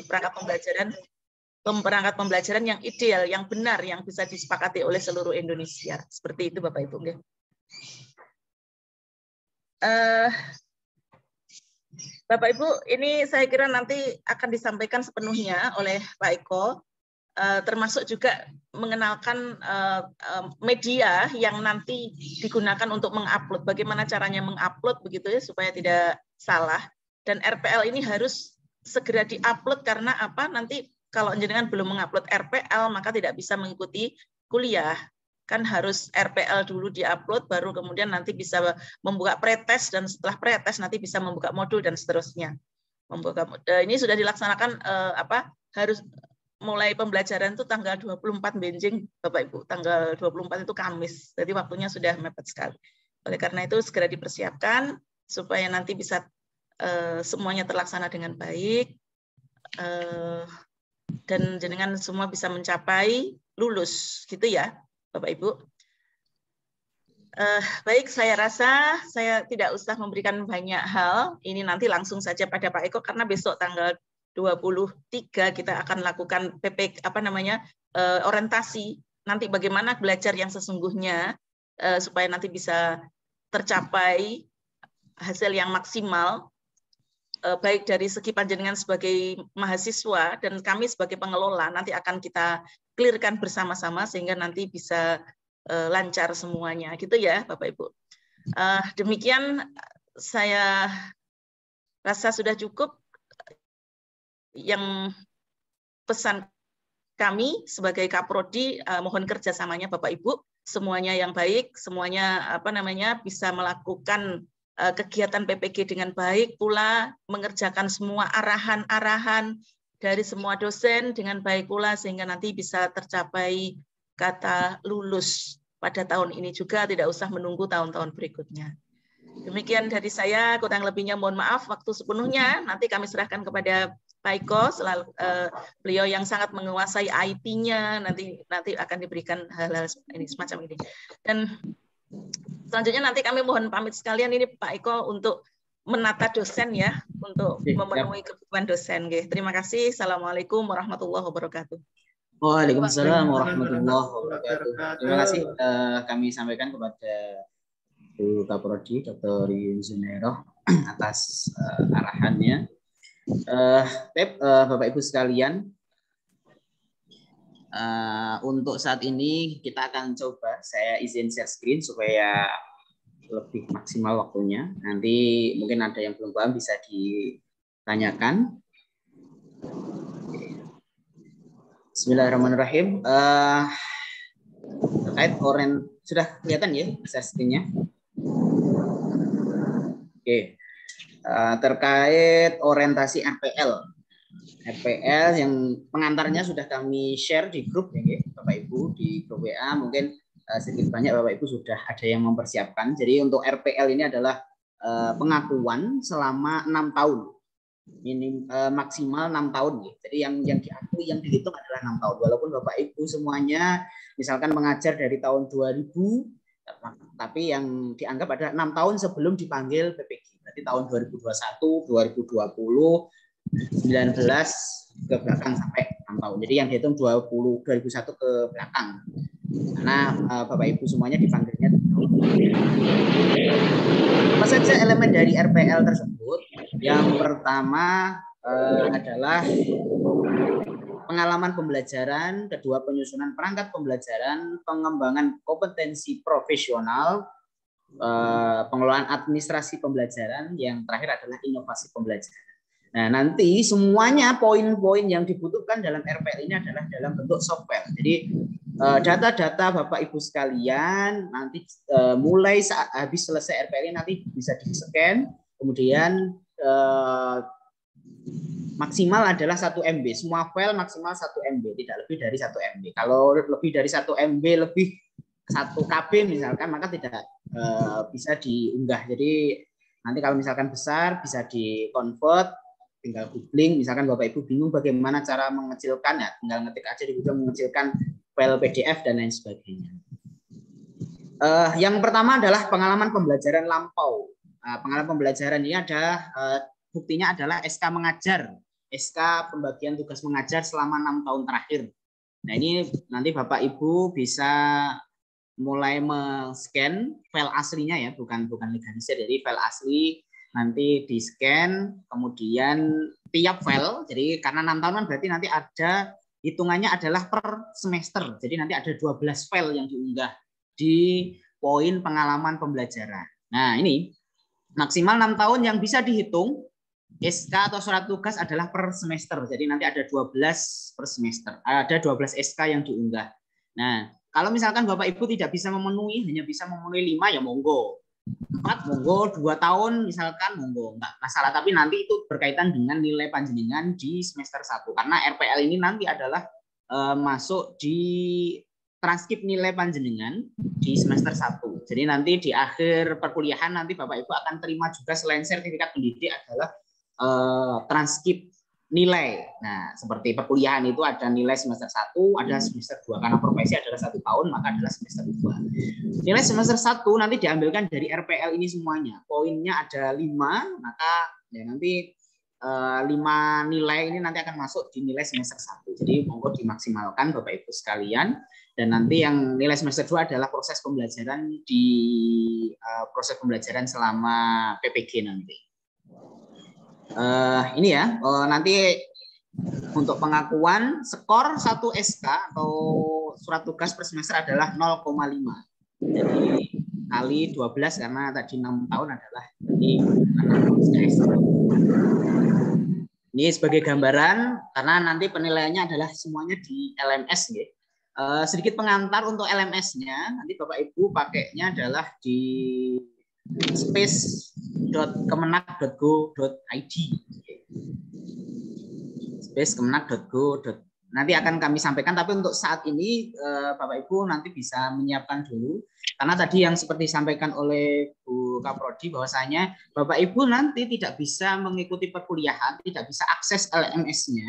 perangkat pembelajaran yang ideal, yang benar, yang bisa disepakati oleh seluruh Indonesia. Seperti itu Bapak Ibu. Bapak Ibu, ini saya kira nanti akan disampaikan sepenuhnya oleh Pak Eko, termasuk juga mengenalkan media yang nanti digunakan untuk mengupload. Bagaimana caranya mengupload begitu ya supaya tidak salah. Dan RPL ini harus segera diupload karena apa? Nanti kalau jenengan belum mengupload RPL maka tidak bisa mengikuti kuliah. Kan harus RPL dulu diupload baru kemudian nanti bisa membuka pretest dan setelah pretest nanti bisa membuka modul dan seterusnya. Ini sudah dilaksanakan harus mulai pembelajaran itu tanggal 24 Benjing Bapak Ibu, tanggal 24 itu Kamis. Jadi waktunya sudah mepet sekali. Oleh karena itu segera dipersiapkan supaya nanti bisa semuanya terlaksana dengan baik dan jenengan semua bisa mencapai lulus gitu ya. Bapak Ibu, baik, saya rasa saya tidak usah memberikan banyak hal. Ini nanti langsung saja pada Pak Eko karena besok tanggal 23 kita akan lakukan orientasi. Nanti bagaimana belajar yang sesungguhnya supaya nanti bisa tercapai hasil yang maksimal baik dari segi panjenengan sebagai mahasiswa dan kami sebagai pengelola nanti akan kita clearkan bersama-sama sehingga nanti bisa lancar semuanya gitu ya Bapak Ibu. Demikian saya rasa sudah cukup yang pesan kami sebagai Kaprodi, mohon kerjasamanya Bapak Ibu semuanya yang baik, semuanya bisa melakukan kegiatan PPG dengan baik pula, mengerjakan semua arahan-arahan dari semua dosen dengan baik pula sehingga nanti bisa tercapai kata lulus pada tahun ini juga, tidak usah menunggu tahun-tahun berikutnya. Demikian dari saya, kurang lebihnya mohon maaf, waktu sepenuhnya nanti kami serahkan kepada Pak Eko, beliau yang sangat menguasai IT-nya, nanti akan diberikan hal-hal ini semacam ini. Dan selanjutnya nanti kami mohon pamit sekalian ini Pak Eko untuk menata dosen ya, untuk memenuhi kebutuhan dosen. Terima kasih. Assalamualaikum warahmatullahi wabarakatuh. Waalaikumsalam warahmatullahi wabarakatuh. Terima kasih kami sampaikan kepada Bu Kaprodi Dr. Yun Zunairo atas arahannya. Bapak Ibu sekalian, untuk saat ini kita akan coba saya izin share screen supaya lebih maksimal waktunya. Nanti mungkin ada yang belum paham bisa ditanyakan. Bismillahirrahmanirrahim. Terkait sudah kelihatan ya share screen-nya? Oke. Terkait orientasi RPL yang pengantarnya sudah kami share di grup ya Bapak Ibu, di grup WA. Mungkin sedikit banyak Bapak Ibu sudah ada yang mempersiapkan. Jadi untuk RPL ini adalah pengakuan selama 6 tahun. Ini maksimal 6 tahun ya. Jadi yang diakui, yang dihitung adalah 6 tahun. Walaupun Bapak Ibu semuanya misalkan mengajar dari tahun 2000, tapi yang dianggap adalah 6 tahun sebelum dipanggil PPG. Berarti tahun 2021, 2020, 19 ke belakang sampai 6 tahun. Jadi yang dihitung 2001 ke belakang. Karena Bapak Ibu semuanya dipanggilnya. Apa saja elemen dari RPL tersebut? Yang pertama adalah pengalaman pembelajaran, kedua penyusunan perangkat pembelajaran, pengembangan kompetensi profesional, pengelolaan administrasi pembelajaran, yang terakhir adalah inovasi pembelajaran. Nah, nanti semuanya poin-poin yang dibutuhkan dalam RPL ini adalah dalam bentuk software. Jadi data-data Bapak Ibu sekalian nanti mulai saat habis selesai RPL ini nanti bisa di-scan, kemudian maksimal adalah 1 MB. Semua file maksimal 1 MB, tidak lebih dari 1 MB. Kalau lebih dari 1 MB, lebih 1 KB misalkan, maka tidak bisa diunggah. Jadi nanti kalau misalkan besar bisa di-convert, tinggal googling. Misalkan Bapak Ibu bingung bagaimana cara mengecilkan, ya tinggal ngetik aja di Google mengecilkan file PDF dan lain sebagainya. Yang pertama adalah pengalaman pembelajaran lampau. Pengalaman pembelajaran ini ada buktinya adalah SK mengajar SK pembagian tugas mengajar selama 6 tahun terakhir. Nah, ini nanti Bapak Ibu bisa mulai men-scan file aslinya ya, bukan legalisir. Jadi file asli nanti di-scan, kemudian tiap file, jadi karena 6 tahun kan berarti nanti ada hitungannya adalah per semester. Jadi nanti ada 12 file yang diunggah di poin pengalaman pembelajaran. Nah, ini maksimal 6 tahun yang bisa dihitung SK atau surat tugas adalah per semester. Jadi nanti ada 12 per semester. Ada 12 SK yang diunggah. Nah, kalau misalkan Bapak Ibu tidak bisa memenuhi, hanya bisa memenuhi 5 ya monggo. 4 monggo, 2 tahun misalkan monggo, enggak masalah. Tapi nanti itu berkaitan dengan nilai panjenengan di semester 1. Karena RPL ini nanti adalah masuk di transkrip nilai panjenengan di semester 1. Jadi nanti di akhir perkuliahan nanti Bapak Ibu akan terima juga selain sertifikat pendidik adalah transkrip nilai. Nah, seperti perkuliahan itu ada nilai semester 1, ada semester 2. Karena profesi adalah 1 tahun, maka adalah semester 2. Nilai semester 1 nanti diambilkan dari RPL ini semuanya. Poinnya ada 5, maka ya nanti 5 nilai ini nanti akan masuk di nilai semester 1. Jadi monggo dimaksimalkan Bapak Ibu sekalian. Dan nanti yang nilai semester 2 adalah proses pembelajaran proses pembelajaran selama PPG nanti. Ini ya, nanti untuk pengakuan skor 1 SK atau surat tugas per semester adalah 0,5. Jadi kali 12 karena tadi 6 tahun adalah ini 6 SK. Ini sebagai gambaran karena nanti penilaiannya adalah semuanya di LMS ya. Sedikit pengantar untuk LMS-nya, nanti Bapak Ibu pakainya adalah di space.kemenag.go.id. space.kemenag.go. Nanti akan kami sampaikan, tapi untuk saat ini Bapak Ibu nanti bisa menyiapkan dulu. Karena tadi yang seperti disampaikan oleh Bu Kaprodi bahwasanya Bapak Ibu nanti tidak bisa mengikuti perkuliahan, tidak bisa akses LMS-nya,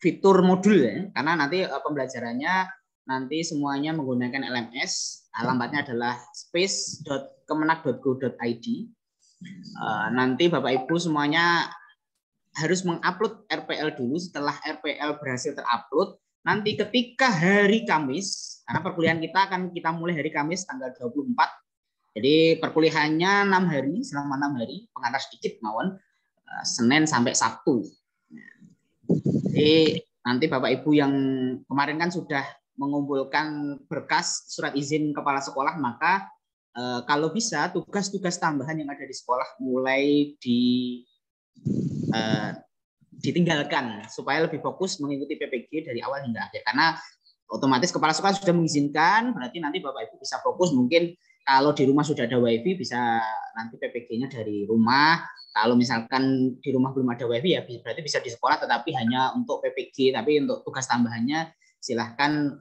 fitur modul ya, karena nanti pembelajarannya nanti semuanya menggunakan LMS. Alamatnya adalah space.kemenag.go.id. Nanti Bapak Ibu semuanya harus mengupload RPL dulu. Setelah RPL berhasil terupload, nanti ketika hari Kamis, karena perkuliahan kita akan kita mulai hari Kamis tanggal 24. Jadi perkuliahannya 6 hari, selama 6 hari, pengantar sedikit mawon, Senin sampai Sabtu. Jadi nanti Bapak Ibu yang kemarin kan sudah mengumpulkan berkas surat izin kepala sekolah, maka kalau bisa tugas-tugas tambahan yang ada di sekolah mulai ditinggalkan supaya lebih fokus mengikuti PPG dari awal hingga akhir. Karena otomatis kepala sekolah sudah mengizinkan, berarti nanti Bapak Ibu bisa fokus. Mungkin kalau di rumah sudah ada WiFi bisa nanti PPG-nya dari rumah. Kalau misalkan di rumah belum ada WiFi ya berarti bisa di sekolah, tetapi hanya untuk PPG. Tapi untuk tugas tambahannya silahkan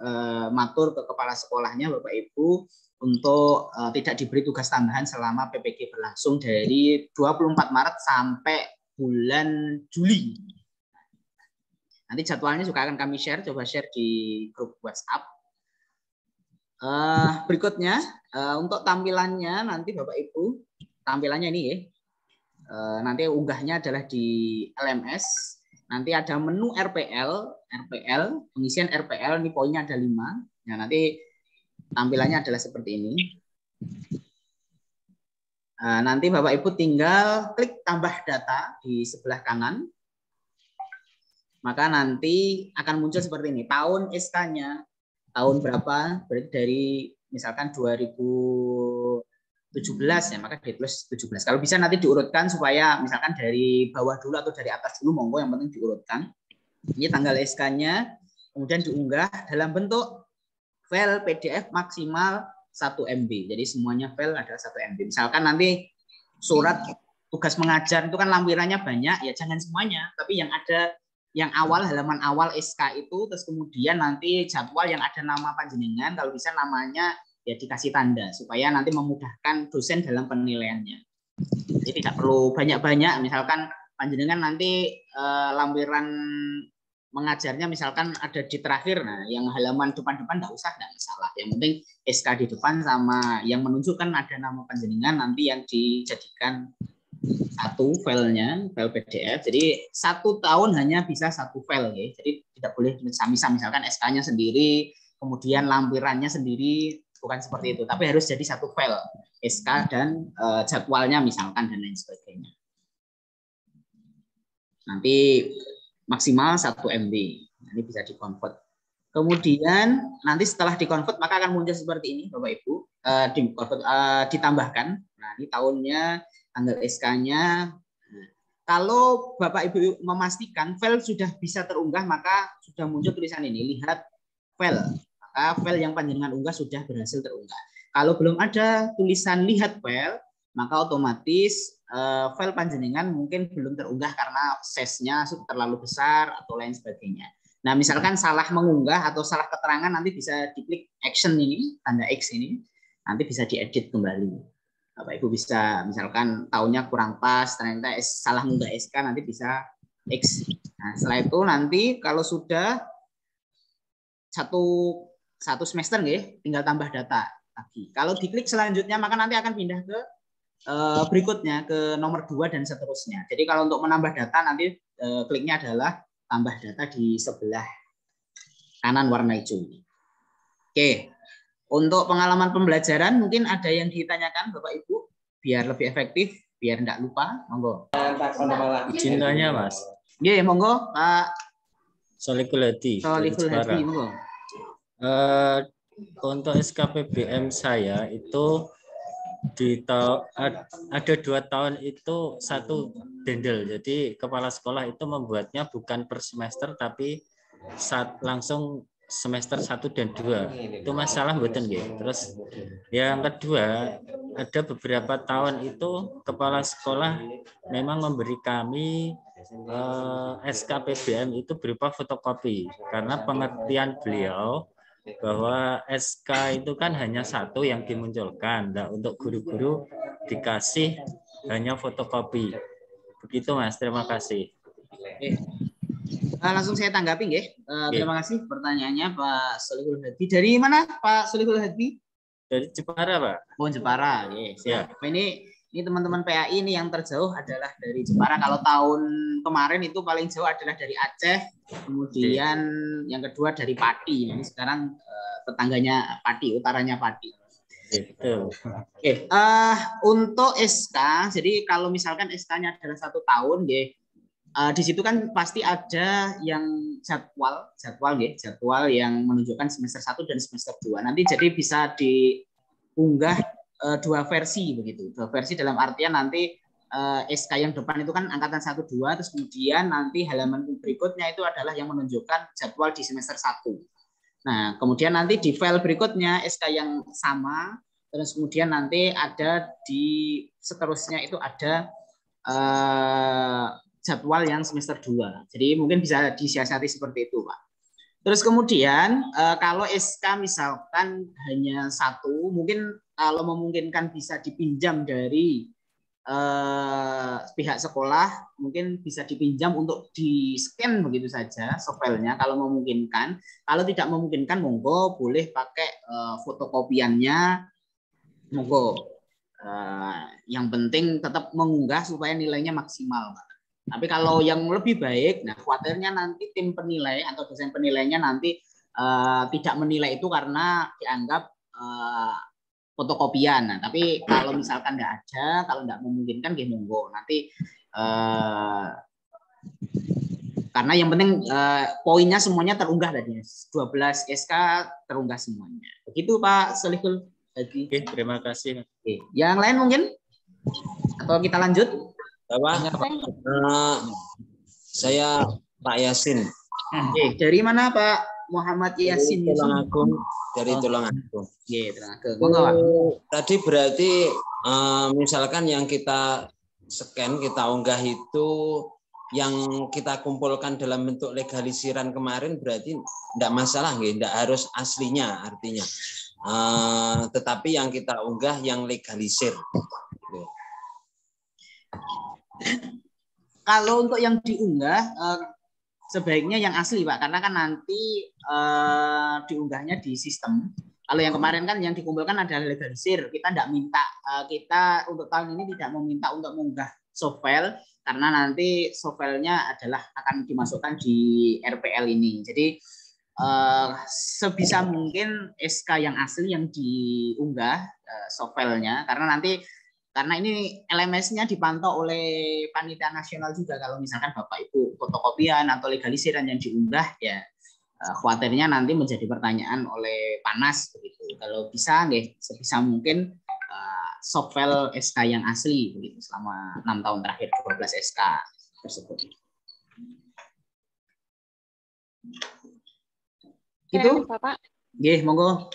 matur ke kepala sekolahnya Bapak Ibu untuk tidak diberi tugas tambahan selama PPG berlangsung dari 24 Maret sampai bulan Juli. Nanti jadwalnya juga akan kami share, coba share di grup WhatsApp. Berikutnya untuk tampilannya nanti Bapak Ibu, tampilannya ini ya. Nanti unggahnya adalah di LMS. Nanti ada menu RPL, pengisian RPL, ini poinnya ada 5. Nah, nanti tampilannya adalah seperti ini. Nanti Bapak Ibu tinggal klik tambah data di sebelah kanan. Maka nanti akan muncul seperti ini. Tahun SK-nya, tahun berapa, berarti dari misalkan 2017 ya, maka ditulis 17. Kalau bisa nanti diurutkan supaya misalkan dari bawah dulu atau dari atas dulu, monggo, yang penting diurutkan. Ini tanggal SK-nya, kemudian diunggah dalam bentuk file PDF maksimal 1 MB. Jadi semuanya file adalah 1 MB. Misalkan nanti surat tugas mengajar itu kan lampirannya banyak, ya jangan semuanya, tapi yang ada yang awal, halaman awal SK itu, terus kemudian nanti jadwal yang ada nama panjenengan, kalau bisa namanya ya dikasih tanda supaya nanti memudahkan dosen dalam penilaiannya. Jadi tidak perlu banyak-banyak, misalkan panjenengan nanti lampiran mengajarnya misalkan ada di terakhir, nah yang halaman depan-depan nggak usah, nggak masalah. Yang penting SK di depan sama yang menunjukkan ada nama panjenengan nanti yang dijadikan satu filenya, file PDF. Jadi 1 tahun hanya bisa 1 file, ya. Jadi tidak boleh misal misalkan SK-nya sendiri, kemudian lampirannya sendiri, bukan seperti itu. Tapi harus jadi 1 file, SK dan jadwalnya misalkan dan lain sebagainya. Nanti maksimal 1 MB. Ini bisa di-convert. Kemudian nanti setelah di-convert maka akan muncul seperti ini, Bapak Ibu. Ditambahkan. Nah, ini tahunnya, tanggal SK-nya. Kalau Bapak Ibu memastikan file sudah bisa terunggah, maka sudah muncul tulisan ini, lihat file. Maka file yang panjenengan unggah sudah berhasil terunggah. Kalau belum ada tulisan lihat file, maka otomatis file panjenengan mungkin belum terunggah karena size-nya terlalu besar atau lain sebagainya. Nah, misalkan salah mengunggah atau salah keterangan, nanti bisa diklik action ini, tanda X ini, nanti bisa diedit kembali. Bapak Ibu bisa, misalkan tahunnya kurang pas, ternyata salah mengunggah SK, nanti bisa X. Nah, setelah itu nanti kalau sudah satu semester, tinggal tambah data lagi. Kalau diklik selanjutnya, maka nanti akan pindah ke berikutnya, ke nomor 2 dan seterusnya. Jadi kalau untuk menambah data, nanti kliknya adalah tambah data di sebelah kanan warna hijau. Oke, untuk pengalaman pembelajaran mungkin ada yang ditanyakan Bapak Ibu biar lebih efektif, biar tidak lupa, monggo. Izin tanya, Mas. Iya, monggo Pak Solihul Hadi. Solihul Hadi, monggo. Untuk SKPBM saya itu ada 2 tahun itu 1 dendel. Jadi kepala sekolah itu membuatnya bukan per semester tapi langsung semester 1 dan 2. Itu masalah mboten nggih. Terus yang kedua, ada beberapa tahun itu kepala sekolah memang memberi kami SKPBM itu berupa fotokopi karena pengertian beliau bahwa SK itu kan hanya 1 yang dimunculkan. Nah, untuk guru-guru dikasih hanya fotokopi. Begitu, Mas. Terima kasih. Langsung saya tanggapi, nggih. Terima kasih pertanyaannya Pak Solihul Hadi. Dari mana Pak Solihul Hadi? Dari Jepara, Pak. Oh, Jepara. Ya. Ini teman-teman PAI ini yang terjauh adalah dari Jepara. Kalau tahun kemarin itu paling jauh adalah dari Aceh, kemudian yang kedua dari Pati. Ini sekarang tetangganya Pati, utaranya Pati. Oke. Untuk SK, jadi kalau misalkan SK-nya adalah 1 tahun, di situ kan pasti ada yang jadwal yang menunjukkan semester 1 dan semester 2. Nanti jadi bisa diunggah 2 versi begitu. 2 versi dalam artian nanti SK yang depan itu kan angkatan 1 2, terus kemudian nanti halaman berikutnya itu adalah yang menunjukkan jadwal di semester 1. Nah, kemudian nanti di file berikutnya SK yang sama, terus kemudian nanti ada di seterusnya itu ada jadwal yang semester 2. Jadi mungkin bisa disiasati seperti itu, Pak. Terus kemudian kalau SK misalkan hanya 1, mungkin kalau memungkinkan bisa dipinjam dari pihak sekolah, mungkin bisa dipinjam untuk di-scan begitu saja filenya kalau memungkinkan. Kalau tidak memungkinkan, monggo boleh pakai fotokopiannya, monggo. Yang penting tetap mengunggah supaya nilainya maksimal, Pak. Tapi kalau yang lebih baik, nah khawatirnya nanti tim penilai atau dosen penilainya nanti tidak menilai itu karena dianggap fotokopian. Nah, tapi kalau misalkan nggak ada, kalau nggak memungkinkan, monggo. Nanti karena yang penting poinnya semuanya terunggah tadi. 12 SK terunggah semuanya. Begitu Pak Solihul Hadi. Oke, terima kasih. Oke. Yang lain mungkin? Atau kita lanjut? Saya Pak Yasin. Oke. Dari mana Pak Muhammad Yasin? Tulungagung. Dari Tulungagung. Tadi berarti misalkan yang kita scan, kita unggah itu yang kita kumpulkan dalam bentuk legalisiran kemarin berarti tidak masalah, tidak harus aslinya artinya. Tetapi yang kita unggah yang legalisir. Kalau untuk yang diunggah sebaiknya yang asli, Pak, karena kan nanti diunggahnya di sistem. Kalau yang kemarin kan yang dikumpulkan adalah legalisir. Kita tidak minta, kita untuk tahun ini tidak meminta untuk mengunggah softfile karena nanti softfile-nya adalah akan dimasukkan di RPL ini. Jadi sebisa mungkin SK yang asli yang diunggah softfile-nya karena ini LMS-nya dipantau oleh panitia nasional juga. Kalau misalkan Bapak Ibu fotokopian atau legalisiran yang diunggah ya khawatirnya nanti menjadi pertanyaan oleh Panas begitu. Kalau bisa nggih sebisa mungkin softfile SK yang asli begitu selama 6 tahun terakhir 12 SK tersebut. Gitu. Bapak. Nggih, monggo.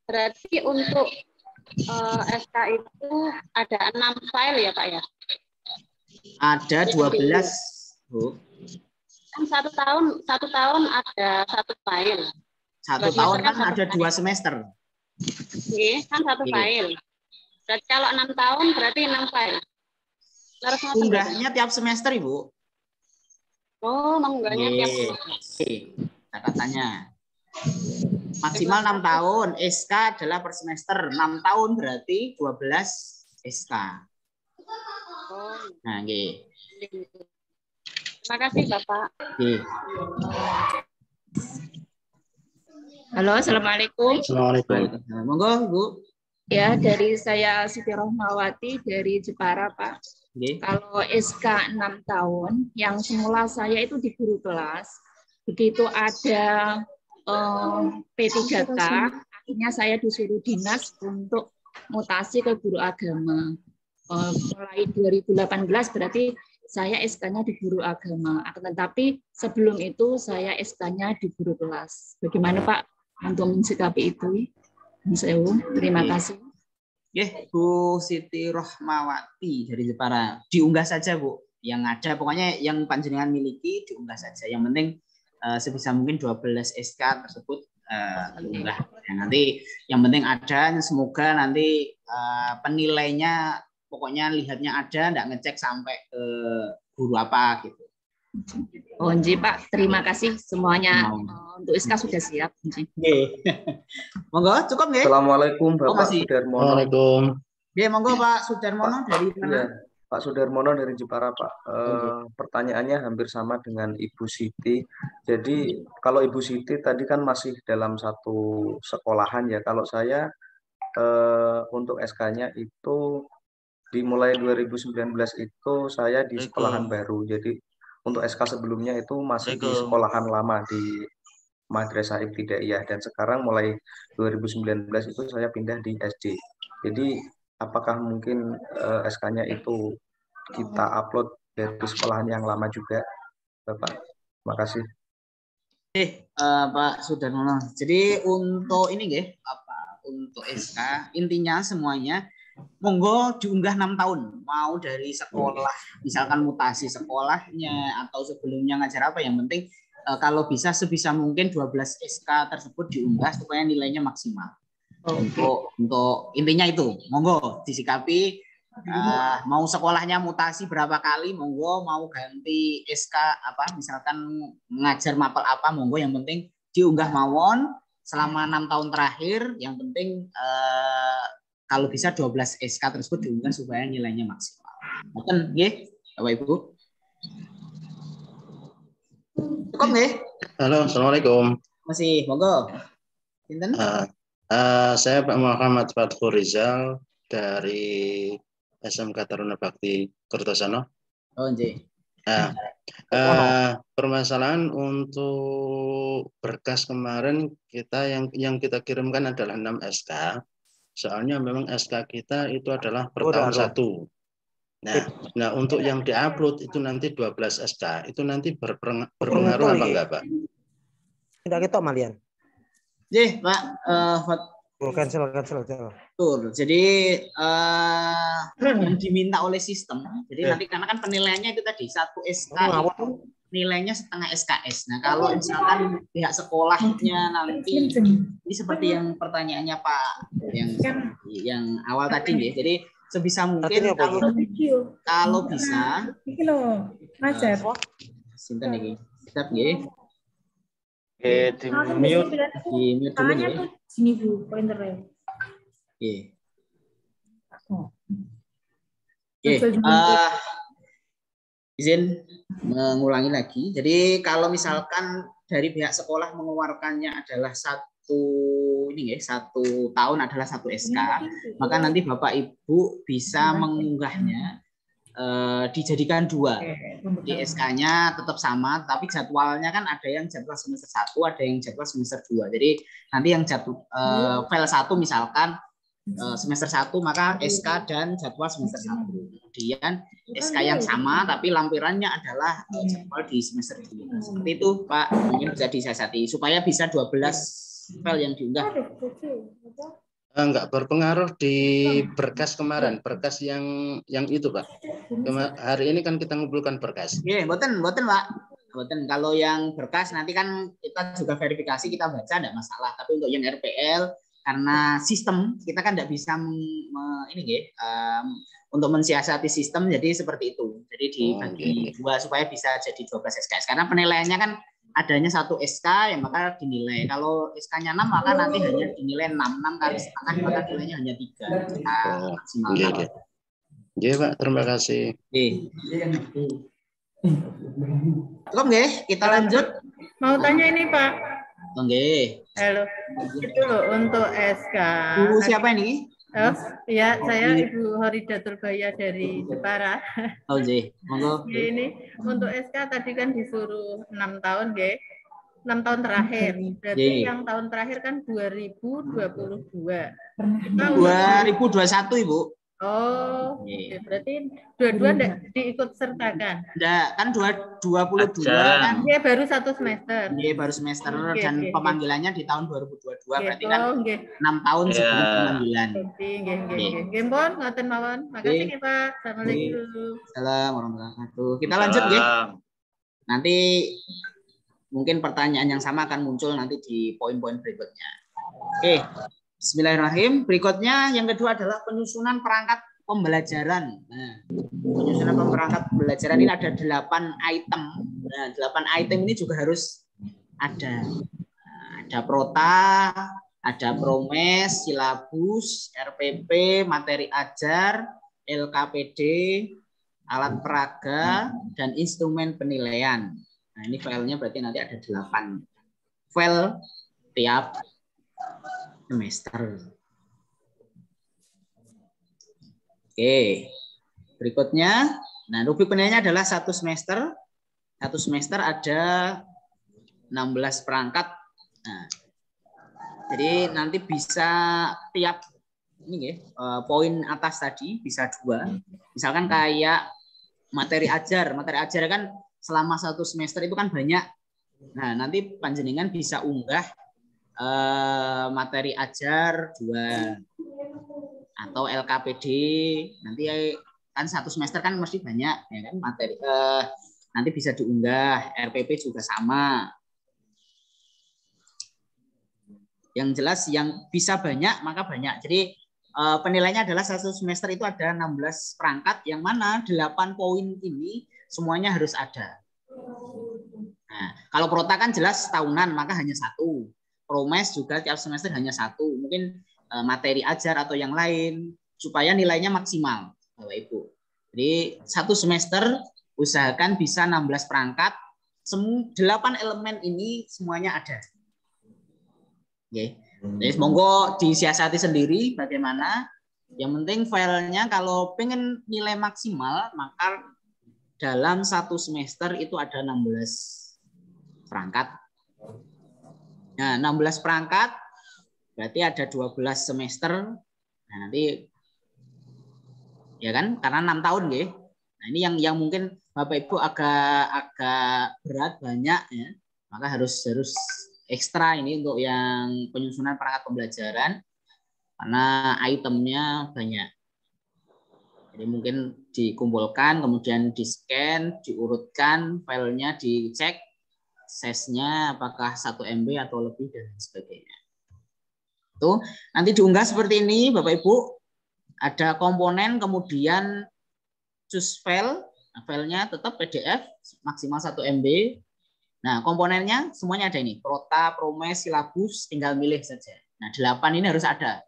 Berarti untuk SK itu ada 6 file ya Pak ya? Ada 12, Bu. Kan satu tahun ada 1 file. 1 tahun kan ada 2 semester. Iya, kan 1 file. Berarti kalau 6 tahun berarti 6 file. Unggahnya tiap semester, Ibu. Oh, mengunggahnya tiap semester. Catatannya. Maksimal 6 tahun, SK adalah per semester. 6 tahun berarti 12 SK. Oh. Nah, nggih. Terima kasih, Bapak. Nggih. Halo, Assalamualaikum. Assalamualaikum. Monggo, Bu. Ya, dari saya Siti Rohmawati dari Jepara, Pak. Nggih. Kalau SK 6 tahun, yang semula saya itu di guru kelas, begitu ada P3K, akhirnya saya disuruh dinas untuk mutasi ke guru agama. Mulai 2018 berarti saya SK-nya di guru agama. Tetapi sebelum itu saya SK-nya di guru kelas. Bagaimana Pak untuk mensikapi itu? Terima kasih. Bu Siti Rohmawati dari Jepara. Diunggah saja, Bu. Yang ada, pokoknya yang panjenengan miliki diunggah saja. Yang penting sebisa mungkin 12 SK tersebut diunggah. Ya, nanti yang penting ada, semoga nanti penilainya pokoknya lihatnya ada, enggak ngecek sampai ke guru apa gitu. Oh, nggih, Pak. Terima kasih semuanya. Untuk SK sudah siap. Nggih. Monggo, cukup nggih? Assalamualaikum Bapak Sudarmono. Waalaikumsalam. Nggih, monggo Pak Sudarmono dari mana? Ya, Pak Sudarmono dari Jepara, Pak. Pertanyaannya hampir sama dengan Ibu Siti. Jadi kalau Ibu Siti tadi kan masih dalam satu sekolahan ya. Kalau saya untuk SK-nya itu dimulai 2019 itu saya di sekolahan baru. Jadi untuk SK sebelumnya itu masih di sekolahan lama di Madrasah Ibtidaiyah, dan sekarang mulai 2019 itu saya pindah di SD. Jadi apakah mungkin SK-nya itu kita upload dari sekolahan yang lama juga, Bapak? Terima kasih. Pak Sudarmono. Jadi untuk ini nggih, untuk SK intinya semuanya monggo diunggah 6 tahun, mau dari sekolah, misalkan mutasi sekolahnya atau sebelumnya ngajar apa, yang penting kalau bisa sebisa mungkin 12 SK tersebut diunggah supaya nilainya maksimal. Untuk intinya itu, monggo disikapi. Mau sekolahnya mutasi berapa kali, monggo, mau ganti SK apa, misalkan ngajar mapel apa, monggo, yang penting diunggah mawon selama 6 tahun terakhir, yang penting kalau bisa 12 SK tersebut diunggah supaya nilainya maksimal. Mungkin nggih, Bapak Ibu. Cukup nggih? Halo, Assalamualaikum. Masih, monggo. Pinten? Saya Pak Muhammad Fatkhur Rizal dari SMK Taruna Bakti Kertosono. Oh, nggih. Permasalahan untuk berkas kemarin kita yang kita kirimkan adalah 6 SK. Soalnya memang SK kita itu adalah per tahun 1. Nah, untuk yang diupload itu nanti 12 SK. Itu nanti berpengaruh apa enggak, Pak? Tidak kita malian. Nggih, Pak. Cancel. Betul. Jadi yang diminta oleh sistem. Jadi nanti karena kan penilaiannya itu tadi 1 SK itu nilainya setengah SKS. Nah, kalau misalkan pihak sekolahnya nanti ini seperti yang pertanyaannya Pak yang awal tadi ya. Jadi sebisa mungkin kalau bisa sinten iki? Siap nggih. Di mute dulu ya. Sini Bu, pointernya. Oke. Izin mengulangi lagi. Jadi kalau misalkan dari pihak sekolah mengeluarkannya adalah satu tahun adalah 1 SK, maka nanti Bapak Ibu bisa mengunggahnya dijadikan 2. Di SK-nya tetap sama, tapi jadwalnya kan ada yang jadwal semester 1, ada yang jadwal semester 2. Jadi nanti yang jadwal file 1 misalkan semester 1 maka SK dan jadwal semester 1. Kemudian SK yang sama tapi lampirannya adalah jadwal di semester 2. Seperti itu Pak, mungkin bisa disiasati supaya bisa 12 file yang diunggah. Enggak berpengaruh di berkas kemarin, berkas yang itu Pak. Hari ini kan kita ngumpulkan berkas. Iya, mboten Pak. Mboten. Kalau yang berkas nanti kan kita juga verifikasi, kita baca enggak masalah. Tapi untuk yang RPL karena sistem kita kan enggak bisa untuk mensiasati sistem, jadi seperti itu. Jadi dibagi 2 supaya bisa jadi 12 SKS. Karena penilaiannya kan adanya 1 SK yang maka dinilai. Kalau SK-nya 6 maka nanti hanya dinilai 6 kali setengah maka nilainya hanya 3 maksimal. Iya Pak, terima kasih. Cukup nggih? Kita lanjut. Mau tanya ini Pak. Nggih. Halo. Itu loh untuk SK. Bu siapa ini? Oh, ya, saya Ibu Horidatul Baya dari Jepara. Oh, nggih. Monggo. Ini untuk SK tadi kan disuruh 6 tahun, nggih. 6 tahun terakhir. Berarti yang tahun terakhir kan 2022. 2021, Ibu. Oh, berarti dua-dua enggak diikut sertakan? Enggak, kan 22 kan. Dia baru 1 semester. Iya, baru semester dan pemanggilannya di tahun 2022 berarti kan 6 tahun sebelum pemanggilan. Nggih, pun ngoten mawon. Makasih nggih, Pak. Assalamualaikum. Assalamualaikum warahmatullahi wabarakatuh. Kita lanjut nggih. Nanti mungkin pertanyaan yang sama akan muncul nanti di poin-poin berikutnya. Oke. Bismillahirrahmanirrahim. Berikutnya yang kedua adalah penyusunan perangkat pembelajaran. Nah, penyusunan perangkat pembelajaran ini ada 8 item. Nah, 8 item ini juga harus ada. Ada prota, ada promes, silabus, RPP, materi ajar, LKPD, alat peraga, dan instrumen penilaian. Nah, ini filenya berarti nanti ada 8 file tiap semester. Oke, berikutnya, nah rubrik penilaiannya adalah 1 semester. 1 semester ada 16 perangkat. Nah, jadi nanti bisa tiap ini poin atas tadi bisa 2. Misalkan kayak materi ajar kan selama 1 semester itu kan banyak. Nah, nanti panjenengan bisa unggah materi ajar 2 atau LKPD nanti kan 1 semester kan mesti banyak ya kan materi nanti bisa diunggah. RPP juga sama. Yang jelas yang bisa banyak maka banyak. Jadi penilaiannya adalah 1 semester itu ada 16 perangkat yang mana 8 poin ini semuanya harus ada. Nah, kalau prota kan jelas tahunan maka hanya 1. Promes juga tiap semester hanya 1. Mungkin materi ajar atau yang lain supaya nilainya maksimal, Bapak Ibu. Jadi 1 semester usahakan bisa 16 perangkat. 8 elemen ini semuanya ada. Oke. Jadi monggo disiasati sendiri bagaimana. Yang penting filenya kalau pengen nilai maksimal maka dalam 1 semester itu ada 16 perangkat. Nah, 16 perangkat berarti ada 12 semester. Nah, nanti ya kan karena 6 tahun nggih. Nah, ini yang mungkin Bapak Ibu agak berat banyak ya. Maka harus ekstra ini untuk yang penyusunan perangkat pembelajaran karena itemnya banyak. Jadi mungkin dikumpulkan kemudian di-scan, diurutkan filenya, dicek size-nya apakah 1 MB atau lebih dan sebagainya. Tuh, nanti diunggah seperti ini Bapak Ibu. Ada komponen kemudian choose file. Nah, filenya tetap PDF maksimal 1 MB. Nah, komponennya semuanya ada ini. Prota, promes, silabus, tinggal milih saja. Nah, 8 ini harus ada.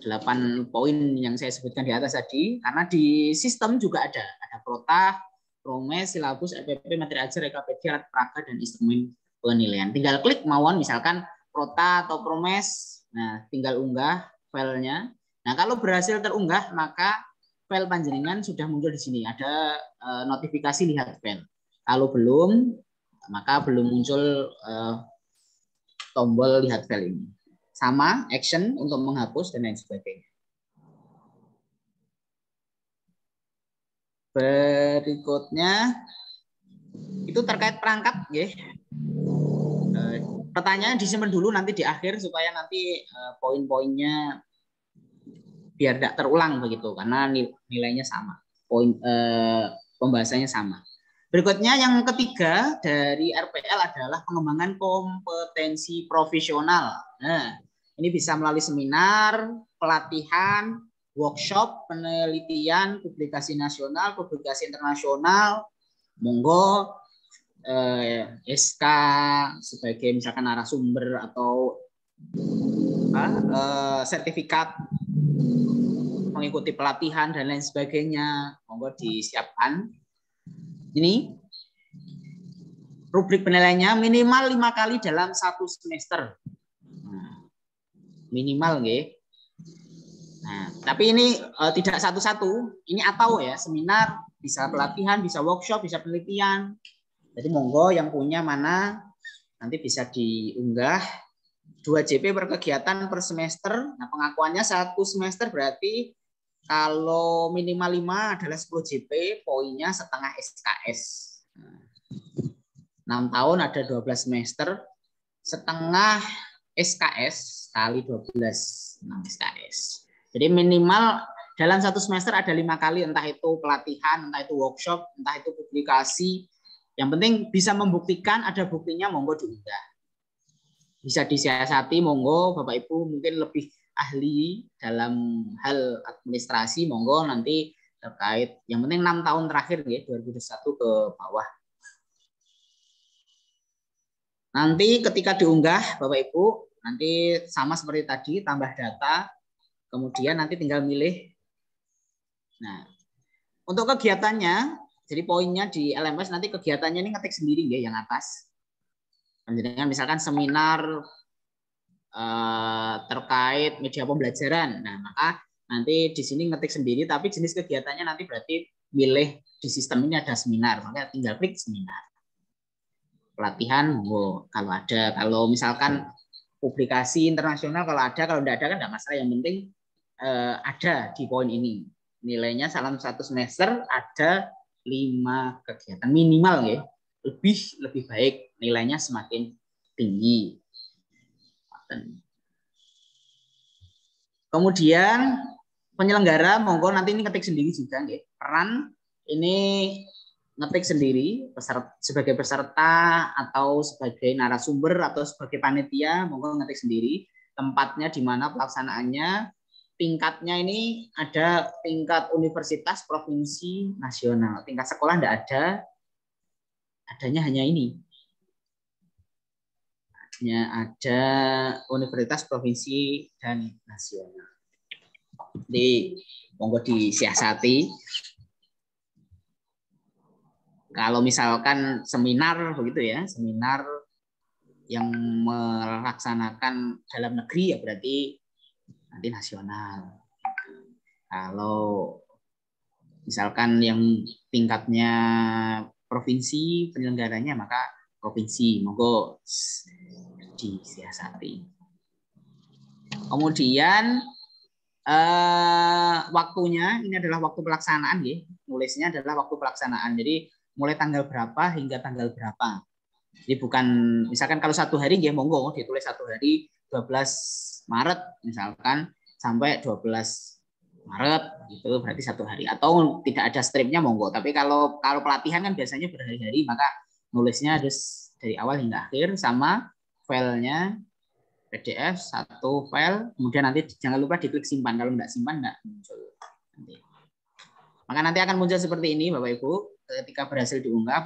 8 poin yang saya sebutkan di atas tadi, karena di sistem juga ada prota, promes, silabus, EPP, materi ajar, EKPD, alat peraga, dan instrumen penilaian. Tinggal klik mawon, misalkan prota atau promes, nah tinggal unggah filenya. Nah kalau berhasil terunggah, maka file panjenengan sudah muncul di sini, ada notifikasi lihat file. Kalau belum, maka belum muncul tombol lihat file ini. Sama action untuk menghapus dan lain sebagainya. Berikutnya itu terkait perangkat, ya. Pertanyaan disimpan dulu nanti di akhir supaya nanti poin-poinnya biar tidak terulang begitu, karena nilainya sama, poin pembahasannya sama. Berikutnya yang ketiga dari RPL adalah pengembangan kompetensi profesional. Nah, ini bisa melalui seminar, pelatihan, workshop, penelitian, publikasi nasional, publikasi internasional. Monggo SK sebagai misalkan narasumber atau sertifikat mengikuti pelatihan dan lain sebagainya, monggo disiapkan. Ini rubrik penilaiannya minimal 5 kali dalam 1 semester. Nah, minimal nggih. Nah, tapi ini tidak satu-satu, ini atau ya, seminar, bisa pelatihan, bisa workshop, bisa penelitian. Jadi monggo yang punya mana nanti bisa diunggah. 2 JP per kegiatan per semester. Nah, pengakuannya 1 semester berarti kalau minimal 5 adalah 10 JP, poinnya setengah SKS. 6 tahun ada 12 semester, setengah SKS kali 12, 6 SKS. Jadi minimal dalam 1 semester ada 5 kali, entah itu pelatihan, entah itu workshop, entah itu publikasi. Yang penting bisa membuktikan, ada buktinya, monggo diunggah. Bisa disiasati, monggo Bapak Ibu mungkin lebih ahli dalam hal administrasi, monggo nanti terkait. Yang penting 6 tahun terakhir ya, 2021 ke bawah. Nanti ketika diunggah Bapak Ibu, nanti sama seperti tadi, tambah data, kemudian nanti tinggal milih. Nah, untuk kegiatannya, jadi poinnya di LMS nanti kegiatannya ini ngetik sendiri ya yang atas. Misalkan seminar terkait media pembelajaran. Nah, maka nanti di sini ngetik sendiri, tapi jenis kegiatannya nanti berarti milih di sistem ini ada seminar, maka tinggal klik seminar. Pelatihan, kalau ada. Kalau misalkan publikasi internasional, kalau ada, kalau tidak ada kan tidak masalah. Yang penting ada di poin ini. Nilainya dalam 1 semester ada 5 kegiatan minimal ya. Lebih baik nilainya semakin tinggi. Kemudian penyelenggara monggo nanti ini ngetik sendiri juga ya. Peran ini ngetik sendiri sebagai peserta atau sebagai narasumber atau sebagai panitia, monggo ngetik sendiri. Tempatnya di mana pelaksanaannya, tingkatnya ini ada tingkat universitas, provinsi, nasional. Tingkat sekolah tidak ada, adanya hanya ini. Ada universitas, provinsi, dan nasional. Jadi monggo disiasati. Kalau misalkan seminar begitu ya, seminar yang melaksanakan dalam negeri ya berarti nanti nasional. Kalau misalkan yang tingkatnya provinsi penyelenggaranya maka provinsi, monggo disiasati. Kemudian waktunya ini adalah waktu pelaksanaan ya. Nulisnya adalah waktu pelaksanaan. Jadi mulai tanggal berapa hingga tanggal berapa. Jadi bukan misalkan kalau 1 hari ya monggo ditulis 1 hari 12 Maret misalkan sampai 12 Maret itu berarti 1 hari, atau tidak ada stripnya monggo. Tapi kalau pelatihan kan biasanya berhari-hari, maka nulisnya harus dari awal hingga akhir, sama filenya PDF 1 file, kemudian nanti jangan lupa diklik simpan, kalau nggak simpan nggak muncul nanti. Maka nanti akan muncul seperti ini Bapak Ibu ketika berhasil diunggah.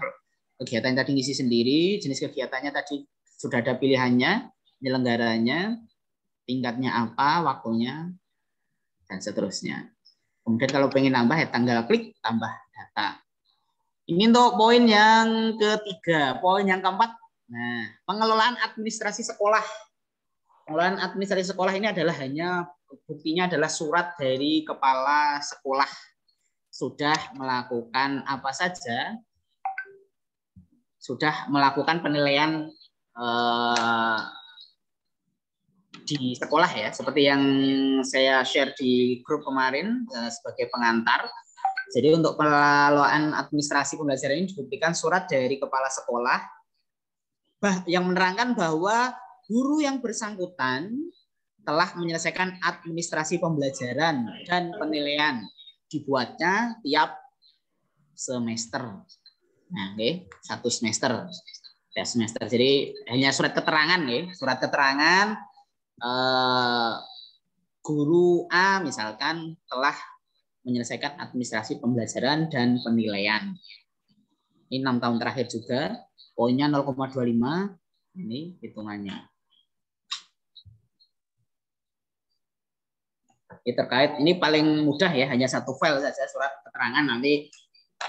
Kegiatan tadi ngisi sendiri, jenis kegiatannya tadi sudah ada pilihannya, penyelenggaranya, tingkatnya apa, waktunya. dan seterusnya. Kemudian kalau pengen nambah ya tinggal klik tambah data. Ini untuk poin yang ketiga. Poin yang keempat, nah, pengelolaan administrasi sekolah. Pengelolaan administrasi sekolah ini adalah hanya buktinya adalah surat dari kepala sekolah sudah melakukan apa saja, sudah melakukan penilaian di sekolah ya, seperti yang saya share di grup kemarin sebagai pengantar. Jadi untuk pengelolaan administrasi pembelajaran ini dibuktikan surat dari kepala sekolah yang menerangkan bahwa guru yang bersangkutan telah menyelesaikan administrasi pembelajaran dan penilaian, dibuatnya tiap semester. Nah, satu semester. Tiap semester. Jadi hanya surat keterangan ya, surat keterangan guru A misalkan telah menyelesaikan administrasi pembelajaran dan penilaian. Ini 6 tahun terakhir juga, poinnya 0,25, ini hitungannya. Ini terkait, ini paling mudah ya, hanya satu file saja surat keterangan, nanti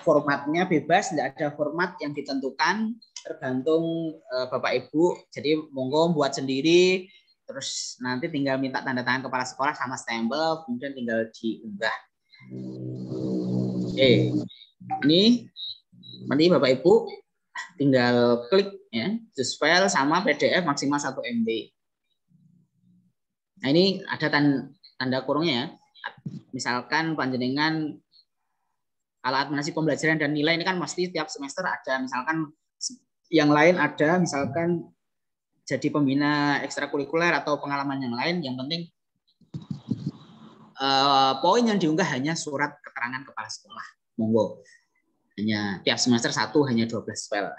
formatnya bebas, tidak ada format yang ditentukan, tergantung Bapak Ibu, jadi monggo buat sendiri, terus nanti tinggal minta tanda tangan kepala sekolah sama stempel, kemudian tinggal diunggah. Oke, ini nanti Bapak Ibu tinggal klik ya, choose file sama PDF maksimal 1 MB. Nah ini ada tanda kurungnya ya. Misalkan panjenengan kalau administrasi pembelajaran dan nilai ini kan pasti tiap semester ada, misalkan yang lain ada, misalkan jadi pembina ekstrakurikuler atau pengalaman yang lain, yang penting poin yang diunggah hanya surat keterangan kepala sekolah. Monggo. Hanya tiap semester 1 hanya 12 file.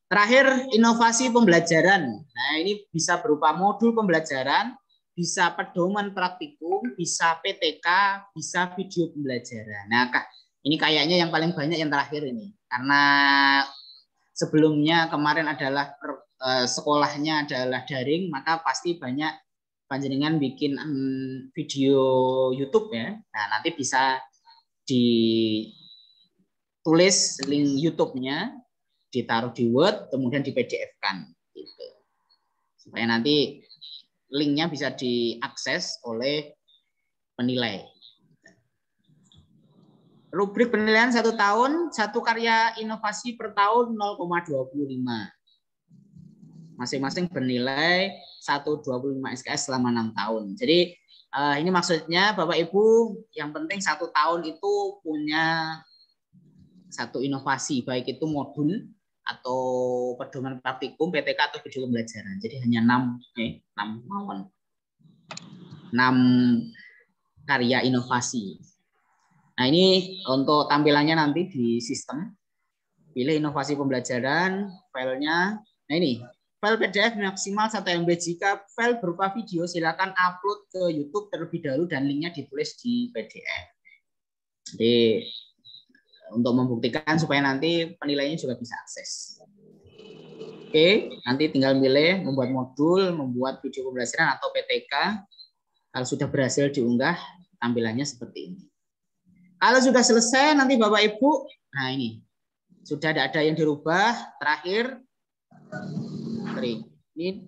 Terakhir, inovasi pembelajaran. Nah, ini bisa berupa modul pembelajaran, bisa pedoman praktikum, bisa PTK, bisa video pembelajaran. Nah, ini kayaknya yang paling banyak yang terakhir ini. Karena sebelumnya kemarin adalah sekolahnya adalah daring, maka pasti banyak panjenengan bikin video YouTube ya. Nah, nanti bisa ditulis link YouTube-nya, ditaruh di Word, kemudian di PDF-kan gitu. Supaya nanti linknya bisa diakses oleh penilai. Rubrik penilaian 1 tahun, 1 karya inovasi per tahun 0,25. Masing-masing bernilai 1,25 SKS selama 6 tahun. Jadi ini maksudnya Bapak Ibu yang penting 1 tahun itu punya 1 inovasi, baik itu modul atau pedoman praktikum, PTK atau video pembelajaran. Jadi hanya 6 karya inovasi. Nah ini untuk tampilannya nanti di sistem. Pilih inovasi pembelajaran, filenya. Nah ini file PDF maksimal 1 MB. Jika file berupa video, silakan upload ke YouTube terlebih dahulu dan linknya ditulis di PDF. Jadi untuk membuktikan supaya nanti penilaiannya juga bisa akses. Oke, nanti tinggal pilih membuat modul, membuat video pembelajaran atau PTK. Kalau sudah berhasil diunggah, tampilannya seperti ini. Kalau sudah selesai, nanti Bapak Ibu, nah ini sudah tidak ada yang dirubah. Terakhir, ini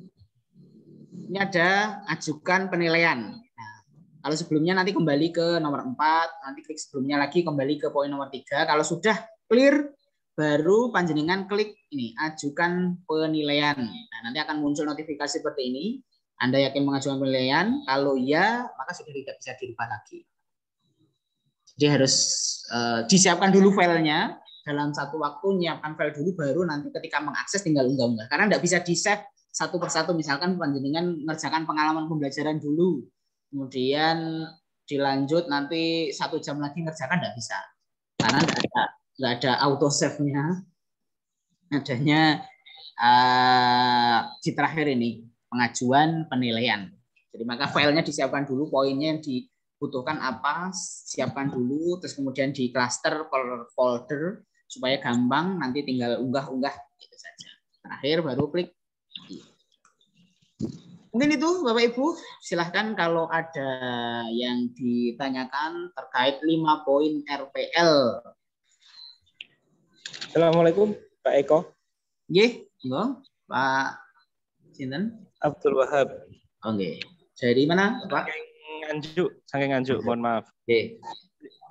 ada ajukan penilaian. Nah, kalau sebelumnya nanti kembali ke nomor 4, nanti klik sebelumnya lagi kembali ke poin nomor 3. Kalau sudah clear, baru panjenengan klik ini ajukan penilaian. Nah, nanti akan muncul notifikasi seperti ini. Anda yakin mengajukan penilaian? Kalau ya, maka sudah tidak bisa dirubah lagi. Jadi harus disiapkan dulu filenya. Dalam satu waktu menyiapkan file dulu, baru nanti ketika mengakses tinggal unggah-unggah. Karena tidak bisa di-save satu persatu. Misalkan panjenengan mengerjakan pengalaman pembelajaran dulu, kemudian dilanjut nanti 1 jam lagi ngerjakan, tidak bisa. Karena tidak ada auto save-nya. Adanya di terakhir ini, pengajuan penilaian. Jadi maka filenya disiapkan dulu, poinnya yang dibutuhkan apa, siapkan dulu, terus kemudian di cluster folder supaya gampang, nanti tinggal unggah-unggah gitu saja. Terakhir baru klik. Mungkin itu Bapak Ibu, silahkan kalau ada yang ditanyakan terkait 5 poin RPL. Assalamualaikum Pak Eko. Nggih, Pak sinten? Abdul Wahab. Oke. Dari mana, Pak? Saking Nganjuk, mohon maaf. Oke.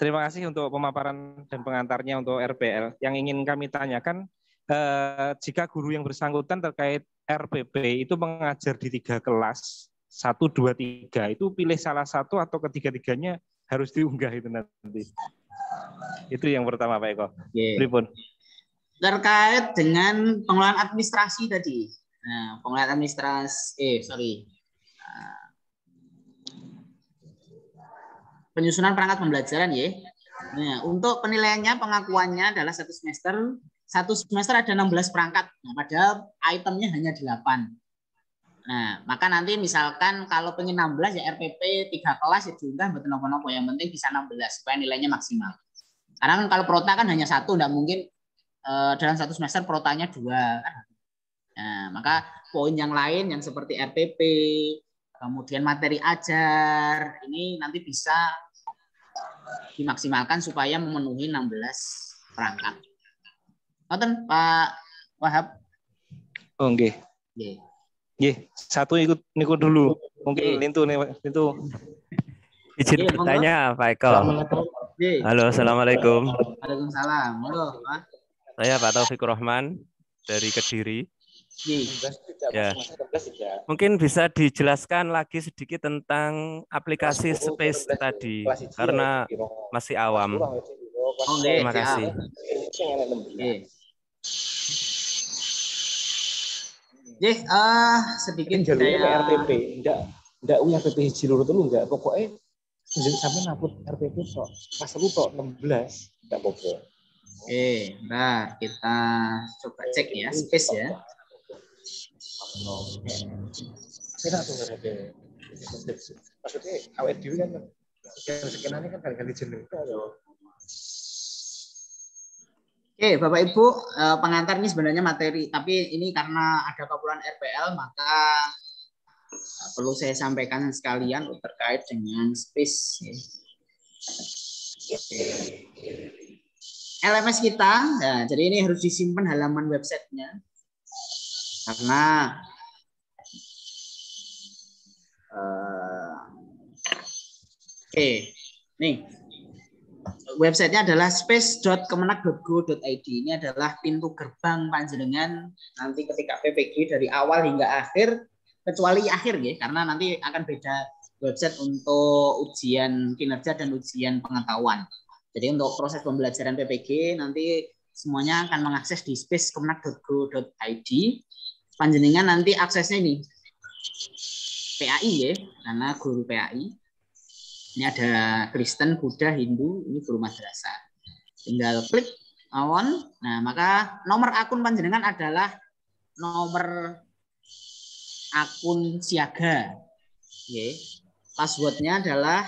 Terima kasih untuk pemaparan dan pengantarnya untuk RPL. Yang ingin kami tanyakan, jika guru yang bersangkutan terkait RPP itu mengajar di 3 kelas, 1, 2, 3, itu pilih salah satu atau ketiga-tiganya harus diunggah itu nanti. Itu yang pertama Pak Eko. Pripun? Terkait dengan pengelolaan administrasi tadi. Nah, pengelolaan administrasi, penyusunan perangkat pembelajaran ya. Nah, untuk penilaiannya pengakuannya adalah 1 semester. 1 semester ada 16 perangkat. Nah, padahal itemnya hanya 8. Nah, maka nanti misalkan kalau pengen 16 ya RPP 3 kelas ya diunggah betul nopo-nopo, yang penting bisa 16 supaya nilainya maksimal. Karena kan kalau prota kan hanya 1, enggak mungkin dalam 1 semester protanya 2 kan. Nah, maka poin yang lain yang seperti RPP, kemudian materi ajar, ini nanti bisa dimaksimalkan supaya memenuhi 16 perangkat. Nonton Pak Wahab. Oh, nggih. Nggih. Nggih, satu ikut dulu. Mungkin lintu. Izin bertanya Pak Eko. Halo, Assalamualaikum. Waalaikumsalam. Halo, Pak. Saya Pak Taufikur Rahman dari Kediri. Ya. Mungkin bisa dijelaskan lagi sedikit tentang aplikasi Space tadi, karena masih awam. Terima kasih. Sedikit saya RPP, enggak punya RPP Jilur itu enggak, pokoknya sampai ngupload RPP kok. Pas lu kok 16, enggak apa-apa. Bentar, kita coba cek ya, Space ya. Saya tuh maksudnya awet dhewe kan sekian kan kali-kali jeneng. Oke, Bapak Ibu, pengantar ini sebenarnya materi, tapi ini karena ada keperluan RPL, maka perlu saya sampaikan sekalian terkait dengan Space. LMS kita, nah, jadi ini harus disimpan halaman websitenya, karena nih. Websitenya adalah space.kemenak.go.id. Ini adalah pintu gerbang panjenengan nanti ketika PPG dari awal hingga akhir, kecuali akhir ya, karena nanti akan beda website untuk ujian kinerja dan ujian pengetahuan. Jadi untuk proses pembelajaran PPG nanti semuanya akan mengakses di space.kemenak.go.id. Panjenengan nanti aksesnya ini PAI ya, karena guru PAI. Ini ada Kristen, Buddha, Hindu, ini guru madrasah. Tinggal klik on. Nah, maka nomor akun panjenengan adalah nomor akun siaga. Oke. Passwordnya adalah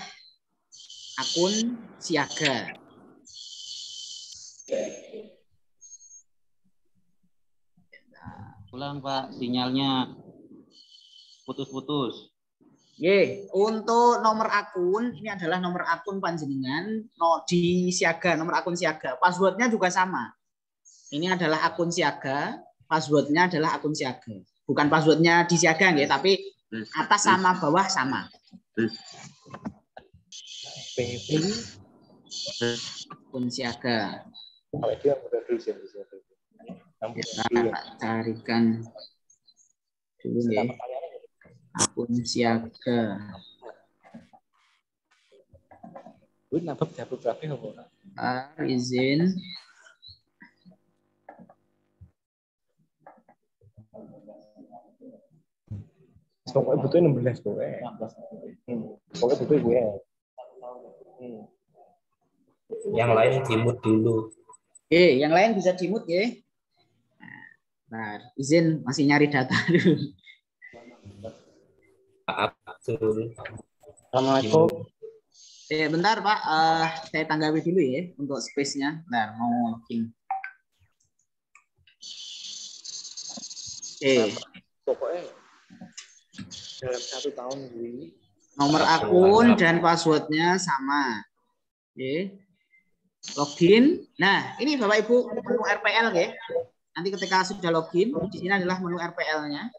akun siaga. Ulang Pak, sinyalnya putus-putus. Untuk nomor akun, ini adalah nomor akun panjenengan di siaga, nomor akun siaga. Passwordnya juga sama. Ini adalah akun siaga, passwordnya adalah akun siaga. Bukan passwordnya di siaga, ya, tapi atas sama bawah sama. Akun siaga. Kita carikan dulu ya. Akun siaga. Izin. Pokoknya butuhnya 16 pokoknya. Pokoknya butuh gue. Yang lain dimut dulu. Yang lain bisa dimut ya. Nah, izin masih nyari data dulu. Pak Abdul. Assalamualaikum. Bentar Pak, saya tanggapi dulu ya untuk space-nya. Nah, mau login. Pokoknya Dalam 1 tahun ini. Nomor akun dan passwordnya sama. Oke. Login. Nah, ini Bapak Ibu menu RPL ya. Nanti ketika sudah login, di sini adalah menu RPL-nya.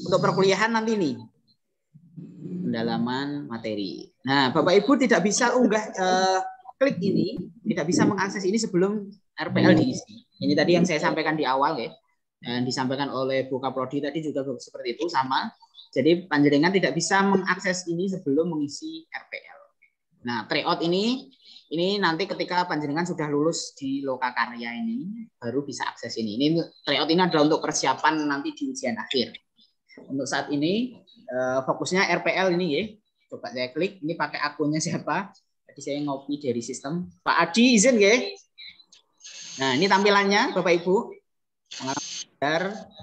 Untuk perkuliahan nanti nih. Pendalaman materi. Nah, Bapak Ibu tidak bisa unggah klik ini, tidak bisa mengakses ini sebelum RPL diisi. Ini tadi yang saya sampaikan di awal ya. Dan disampaikan oleh Bu Kaprodi tadi juga seperti itu sama. Jadi panjenengan tidak bisa mengakses ini sebelum mengisi RPL. Nah, tryout ini nanti ketika panjenengan sudah lulus di Lokakarya ini baru bisa akses ini. Ini tryout ini adalah untuk persiapan nanti di ujian akhir. Untuk saat ini fokusnya RPL ini ya. Coba saya klik, ini pakai akunnya siapa? Tadi saya ngopi dari sistem. Pak Adi izin ya. Nah, ini tampilannya Bapak Ibu.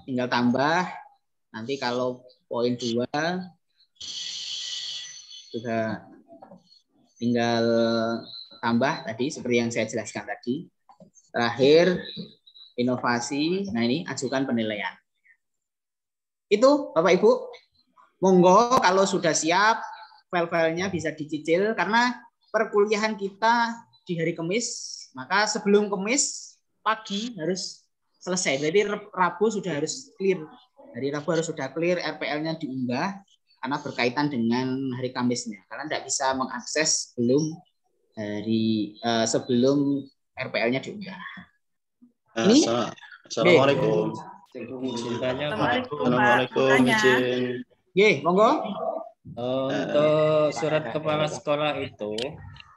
Tinggal tambah. Nanti kalau poin 2 sudah tinggal tambah tadi seperti yang saya jelaskan tadi. Terakhir inovasi. Nah, ini ajukan penilaian. Itu Bapak Ibu. Monggo kalau sudah siap file-filenya bisa dicicil karena perkuliahan kita di hari Kamis, maka sebelum Kamis pagi harus selesai. Jadi Rabu sudah harus clear. Hari Rabu harus sudah clear, RPL-nya diunggah karena berkaitan dengan hari Kamisnya. Karena tidak bisa mengakses sebelum RPL-nya diunggah. Ini Assalamualaikum. Assalamualaikum. Monggo. Untuk surat kepala sekolah itu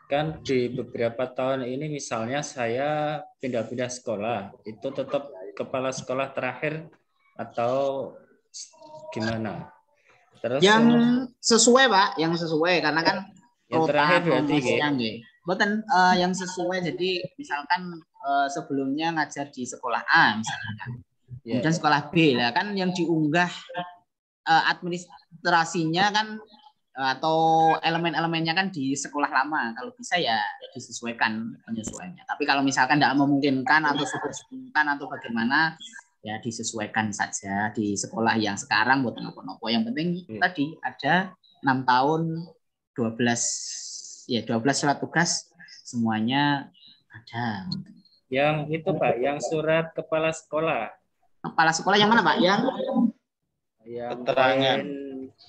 kan di beberapa tahun ini misalnya saya pindah-pindah sekolah, itu tetap kepala sekolah terakhir atau gimana? Terus yang sesuai Pak, yang sesuai karena kan yang terakhir berarti yang sesuai. Jadi misalkan sebelumnya ngajar di sekolah A misalkan, kemudian sekolah B lah kan yang diunggah administrasinya kan atau elemen-elemennya kan di sekolah lama. Kalau bisa ya disesuaikan penyesuaiannya. Tapi kalau misalkan tidak memungkinkan atau sulit atau bagaimana, ya disesuaikan saja di sekolah yang sekarang buat nopo-nopo. Yang penting tadi ada 6 tahun 12 surat tugas semuanya ada. Yang itu Pak, yang surat kepala sekolah. Kepala sekolah yang mana Pak? Yang keterangan.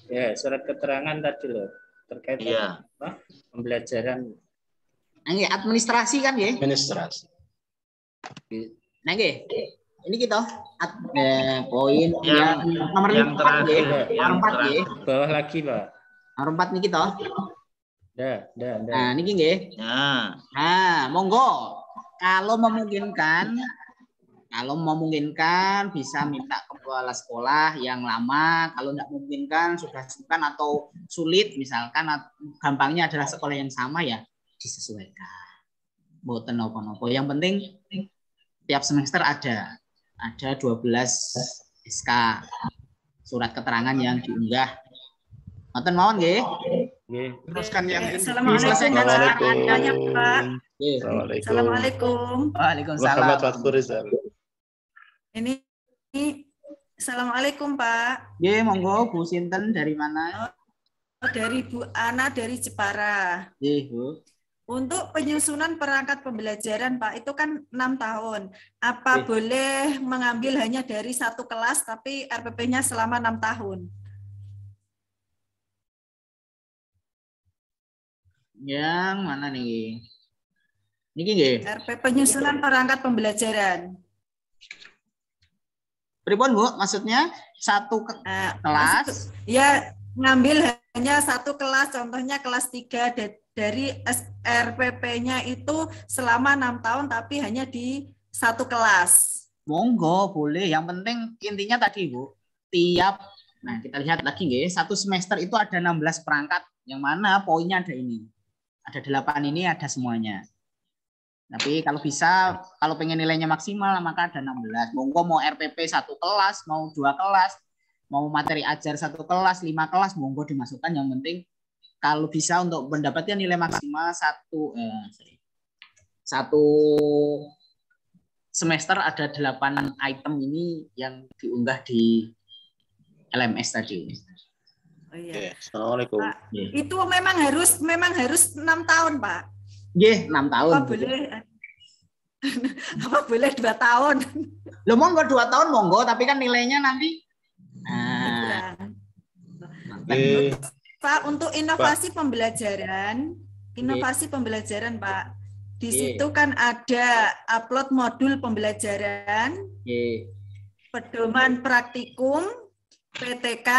Ya, surat keterangan tadi loh terkait apa? Pembelajaran. Ini administrasi kan ya? Administrasi. Nah, ini kita poin yang nomor 4 ya. Nomor 4 ya. Bawah lagi, Pak. Nomor 4 nih kita. Nah, niki nggih. Nah, monggo. Kalau memungkinkan bisa minta kepala sekolah yang lama. Kalau tidak memungkinkan sudah sungkan atau sulit misalkan gampangnya adalah sekolah yang sama ya disesuaikan. Mboten napa-napa. Yang penting tiap semester ada 12 SK surat keterangan yang diunggah. Ngoten mawon nggih. Teruskan yang ini. Assalamualaikum. Assalamualaikum. Waalaikumsalam. Ini Assalamualaikum Pak. Monggo Bu sinten dari mana? Dari Bu Ana dari Jepara. Bu. Untuk penyusunan perangkat pembelajaran Pak itu kan 6 tahun. Apa boleh mengambil hanya dari satu kelas tapi RPP-nya selama 6 tahun? Yang mana nih? Niki nggih. RP penyusunan perangkat pembelajaran. Pripun Bu? Maksudnya satu kelas? Ya, ngambil hanya satu kelas, contohnya kelas 3 dari RPP-nya itu selama 6 tahun tapi hanya di satu kelas. Monggo, boleh. Yang penting intinya tadi Bu, nah kita lihat lagi nggih, satu semester itu ada 16 perangkat, yang mana poinnya ada ini. Ada 8 ini, ada semuanya. Tapi kalau bisa, kalau pengen nilainya maksimal, maka ada 16. Monggo mau RPP 1 kelas, mau 2 kelas, mau materi ajar 1 kelas, 5 kelas, monggo dimasukkan. Yang penting kalau bisa untuk mendapatkan nilai maksimal satu semester ada 8 item ini yang diunggah di LMS tadi. Oh iya. Assalamualaikum. Pak, itu memang harus 6 tahun, Pak. Nggih, 6 tahun. Apa boleh 2 tahun? Lo monggo 2 tahun monggo, tapi kan nilainya nanti. Pak, untuk inovasi pembelajaran, Pak. Di situ kan ada upload modul pembelajaran, pedoman praktikum, PTK,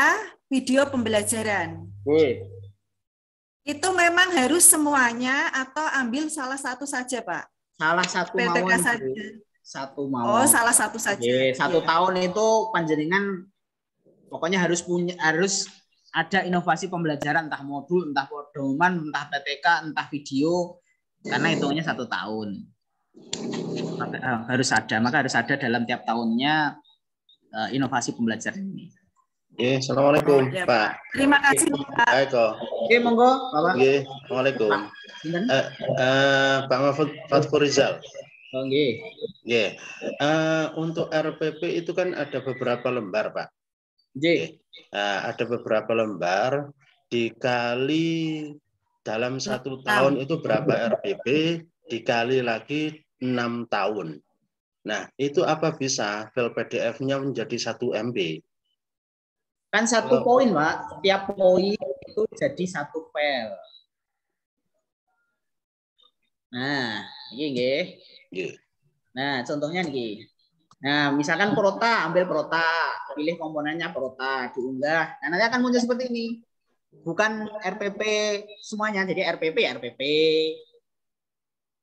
video pembelajaran. Itu memang harus semuanya atau ambil salah satu saja, Pak? Salah satu PTK mawon. saja. Satu mawon. Oh, salah satu saja. 1 tahun itu panjenengan pokoknya harus ada inovasi pembelajaran, entah modul, entah pedoman, entah PTK, entah video, karena hitungnya 1 tahun. Maka harus ada dalam tiap tahunnya inovasi pembelajaran ini. Assalamualaikum, Pak. Terima kasih, Pak. Ayo. Oke, monggo, Bapak. Assalamualaikum. Pak Mahfud Fatkur Rizal. Untuk RPP itu kan ada beberapa lembar, Pak. Ada beberapa lembar dikali dalam 1 tahun itu berapa RPP, dikali lagi 6 tahun. Nah, itu apa bisa file PDF-nya menjadi 1 MB? Kan 1 poin, Pak. Setiap poin itu jadi 1 file. Nah, ini nggih. Nah, contohnya nih. Nah, misalkan Prota, ambil Prota, pilih komponennya Prota, diunggah. Nah, nanti akan muncul seperti ini. Bukan RPP semuanya, jadi RPP.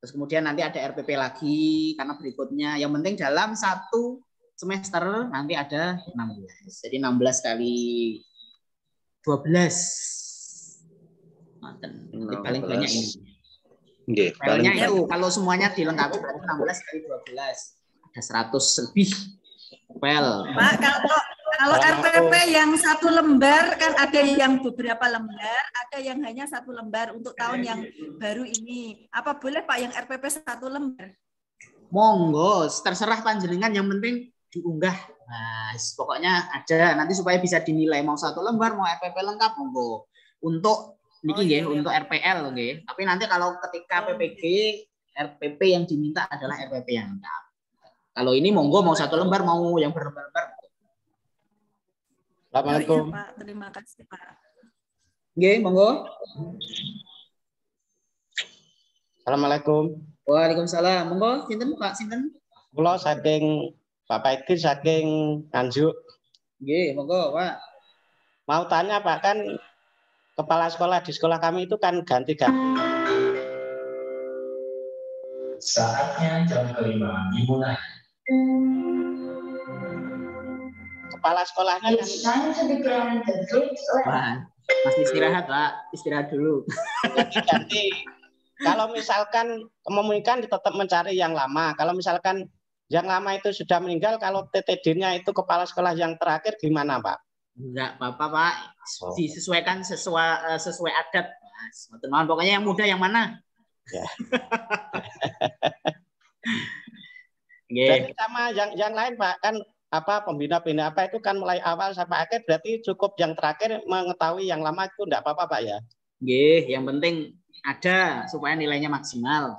Terus kemudian nanti ada RPP lagi karena berikutnya. Yang penting dalam 1 semester nanti ada 16. Jadi 16 kali 12. Jadi paling banyak ini. Filenya itu kalau semuanya dilengkapi berarti 16 kali 12. Ada 100 lebih file. Pak, kalau RPP yang 1 lembar kan ada yang beberapa lembar, ada yang hanya 1 lembar untuk tahun yang baru ini. Apa boleh Pak yang RPP 1 lembar? Monggo, terserah panjenengan, yang penting diunggah. Nah, pokoknya ada nanti supaya bisa dinilai mau 1 lembar mau RPP lengkap monggo. Untuk niki nggih, untuk RPL nggih. Tapi nanti kalau ketika PPG RPP yang diminta adalah RPP yang lengkap. Kalau ini monggo mau 1 lembar mau yang berlembar-lembar. Assalamualaikum. Pak, terima kasih Pak. Nggih, monggo. Assalamualaikum. Waalaikumsalam. Monggo, sinten Pak, sinten? Kula saking Bapak Edi saking Nganjuk. Nggih, monggo, Pak. Mau tanya Pak, kan kepala sekolah di sekolah kami itu kan ganti-ganti. Saatnya jam kelima dimulai. Kepala sekolahnya kan masih istirahat, Pak. Istirahat dulu. Ganti. Kalau misalkan memungkinkan tetap mencari yang lama. Kalau misalkan yang lama itu sudah meninggal, kalau TTD-nya itu kepala sekolah yang terakhir gimana, Pak? Enggak apa-apa, Pak. Disesuaikan sesuai adat. Teman, pokoknya yang muda yang mana? Ya. Dan sama yang lain, Pak, kan apa pembina-pembina apa itu kan mulai awal sampai akhir, berarti cukup yang terakhir mengetahui yang lama itu enggak apa-apa, Pak ya? Nggih, yang penting ada supaya nilainya maksimal.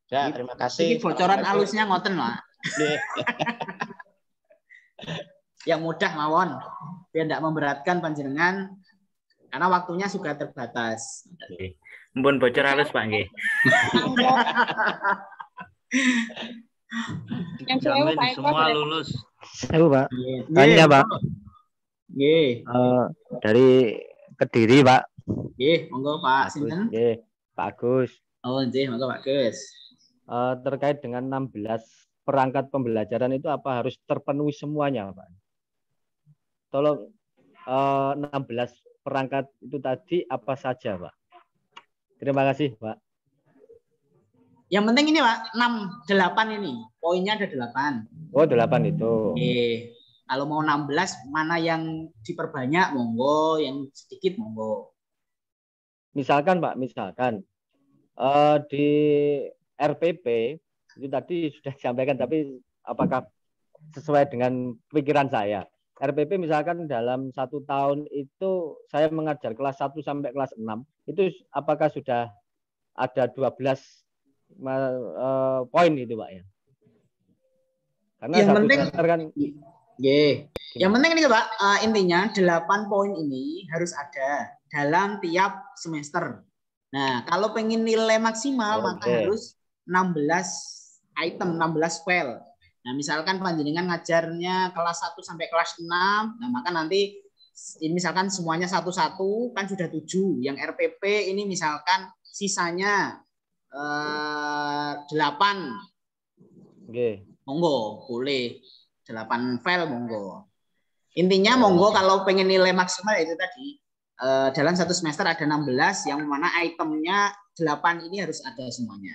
Ya, terima kasih. Ini bocoran halusnya ngoten, Pak. Yang mudah mawon, biar tidak memberatkan panjenengan karena waktunya sudah terbatas. Mumpun bocor halus Pak nggih. Yang Jamin semua lulus. Ibu Pak. Tanya Pak. Nggih. Dari Kediri Pak. Nggih, monggo Pak sinten? Nggih, Pak Agus. Oh, nggih, monggo Pak Gus. Terkait dengan 16 perangkat pembelajaran itu apa harus terpenuhi semuanya, Pak? Tolong 16 perangkat itu tadi apa saja, Pak? Terima kasih, Pak. Yang penting ini, Pak, 6, 8 ini. Poinnya ada 8. Oh, 8 itu. Kalau mau 16, mana yang diperbanyak, monggo. Yang sedikit, monggo. Misalkan, Pak, di RPP, itu tadi sudah disampaikan, tapi apakah sesuai dengan pikiran saya? RPP misalkan dalam 1 tahun itu saya mengajar kelas 1 sampai kelas 6, itu apakah sudah ada 12 poin gitu Pak ya? Karena yang satu penting semester kan yang penting ini Pak, intinya 8 poin ini harus ada dalam tiap semester. Nah, kalau pengen nilai maksimal maka harus 16 item, 16 file. Nah, misalkan panjenengan ngajarnya kelas 1 sampai kelas 6, nah maka nanti ini misalkan semuanya satu-satu kan sudah 7. Yang RPP ini misalkan sisanya 8. Monggo, boleh 8 file monggo. Intinya monggo kalau pengen nilai maksimal itu tadi dalam 1 semester ada 16 yang mana itemnya 8 ini harus ada semuanya.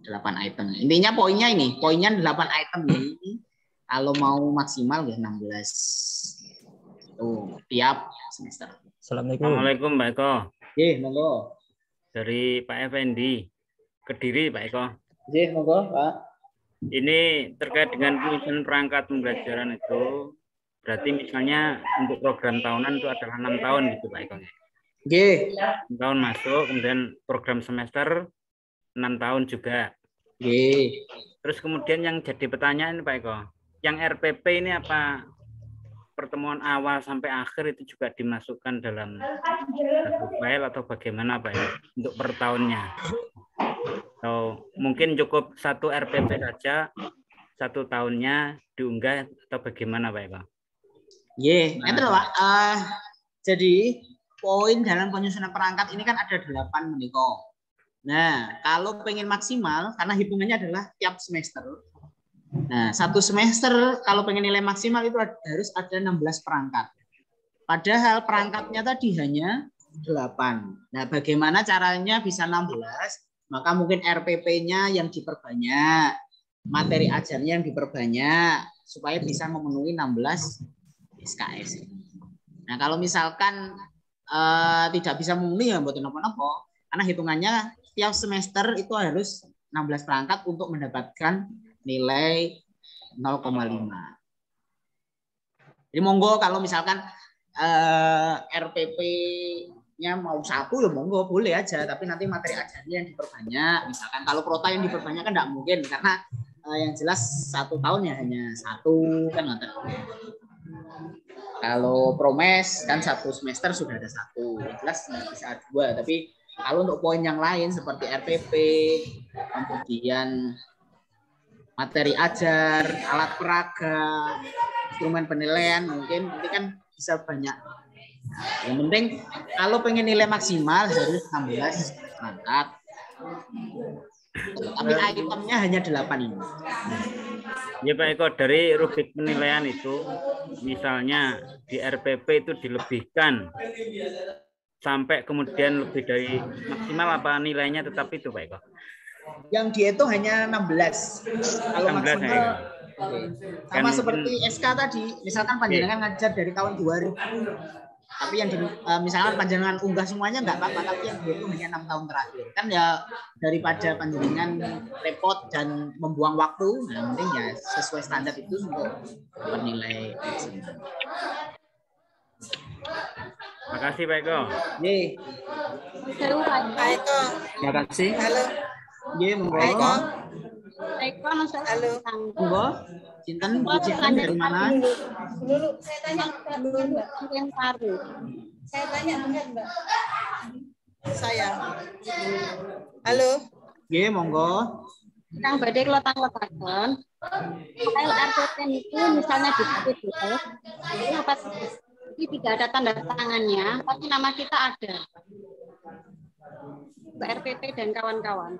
8 item. Intinya poinnya 8 item ini kalau mau maksimal ya 16. Tuh, tiap semester. Assalamualaikum Pak Eko. Monggo. Dari Pak Effendi, Kediri Pak Eko. Monggo Pak. Ini terkait dengan penyusunan perangkat pembelajaran itu, berarti misalnya untuk program tahunan itu adalah 6 tahun gitu Pak Eko. 6 tahun masuk, kemudian program semester 6 tahun juga. Terus kemudian yang jadi pertanyaan Pak Eko, yang RPP ini apa pertemuan awal sampai akhir itu juga dimasukkan dalam satu file atau bagaimana Pak ya untuk per tahunnya? Atau mungkin cukup 1 RPP saja 1 tahunnya diunggah atau bagaimana Pak Eko? Pak. Jadi poin dalam penyusunan perangkat ini kan ada 8 menika. Nah, kalau pengen maksimal karena hitungannya adalah tiap semester. Nah, 1 semester kalau pengen nilai maksimal itu harus ada 16 perangkat. Padahal perangkatnya tadi hanya 8. Nah, bagaimana caranya bisa 16? Maka mungkin RPP-nya yang diperbanyak, materi ajarnya yang diperbanyak supaya bisa memenuhi 16 SKS. Nah, kalau misalkan tidak bisa memenuhi ya mboten napa-napa, karena hitungannya tiap semester itu harus 16 perangkat untuk mendapatkan nilai 0,5. Jadi monggo kalau misalkan RPP-nya mau 1 ya monggo boleh aja, tapi nanti materi ajarnya yang diperbanyak. Misalkan kalau prota yang diperbanyak kan tidak mungkin karena yang jelas 1 tahun ya hanya 1 kan ngoten. Kalau promes kan 1 semester sudah ada 1, jelas bisa 2. Tapi kalau untuk poin yang lain seperti RPP, kemudian materi ajar, alat peraga, instrumen penilaian, mungkin nanti kan bisa banyak. Yang penting kalau pengen nilai maksimal harus 16 perangkat. Tapi itemnya hanya 8 ini. Ya Pak Eko, dari rubrik penilaian itu misalnya di RPP itu dilebihkan sampai kemudian lebih dari maksimal apa nilainya tetap itu Pak Eko? Yang dihitung hanya 16. Kalau 16 maksimal sama kan seperti SK tadi, misalkan panjenengan ngajar dari tahun 2000. Tapi yang misalkan panjenengan unggah semuanya nggak apa-apa, tapi yang dihitung hanya 6 tahun terakhir. Kan ya daripada panjenengan repot dan membuang waktu, nah penting ya sesuai standar itu untuk menilai. Makasih Pak Eko. Pak Eko. Terima kasih. Halo. Monggo. Pak Eko, halo. Monggo. Cinten dari mana? Dulu saya tanya dulu Mbak. Yang baru. Saya tanya dengan Mbak. Saya. Halo. Monggo. Kang badhe kula tanglepaken. File RPP itu misalnya di PDF, ini apa ini tidak ada tanda tangannya, tapi nama kita ada. RPP dan kawan-kawan.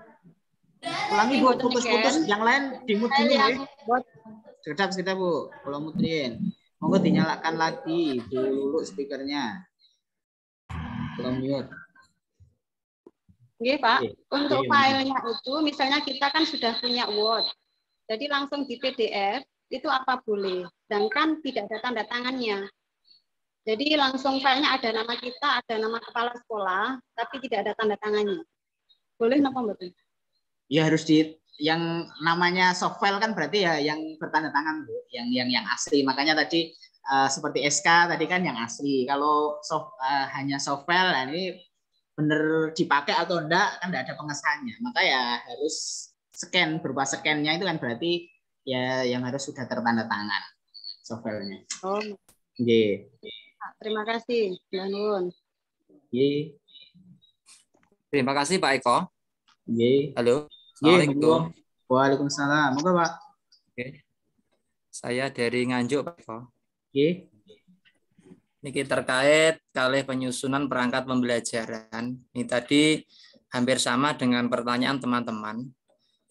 Ulangi Bu, putus-putus, yang lain dimut dulu ya. Sekedap Bu, kalau muterin. Monggo dinyalakan lagi dulu speakernya. Belum mute. Nggih, Pak. Untuk filenya itu misalnya kita kan sudah punya Word. Jadi langsung di PDF itu apa boleh. Sedangkan tidak ada tanda tangannya. Jadi langsung filenya ada nama kita, ada nama kepala sekolah, tapi tidak ada tanda tangannya. Boleh napa mboten? Ya harus yang namanya soft file kan berarti ya yang bertanda tangan, Bu, yang asli. Makanya tadi seperti SK tadi kan yang asli. Kalau hanya soft file, nah ini bener dipakai atau enggak kan enggak ada pengesahannya. Maka ya harus scan, berupa scan-nya itu kan berarti ya yang harus sudah tertanda tangan soft file-nya. Oh. Nggih. Terima kasih, Mbak Nun. Nggih. Terima kasih Pak Eko. Nggih. Halo. Nggih, Assalamualaikum. Waalaikumsalam. Moga Pak. Oke. Saya dari Nganjuk Pak Eko. Nggih. Ini terkait kali penyusunan perangkat pembelajaran. Ini tadi hampir sama dengan pertanyaan teman-teman.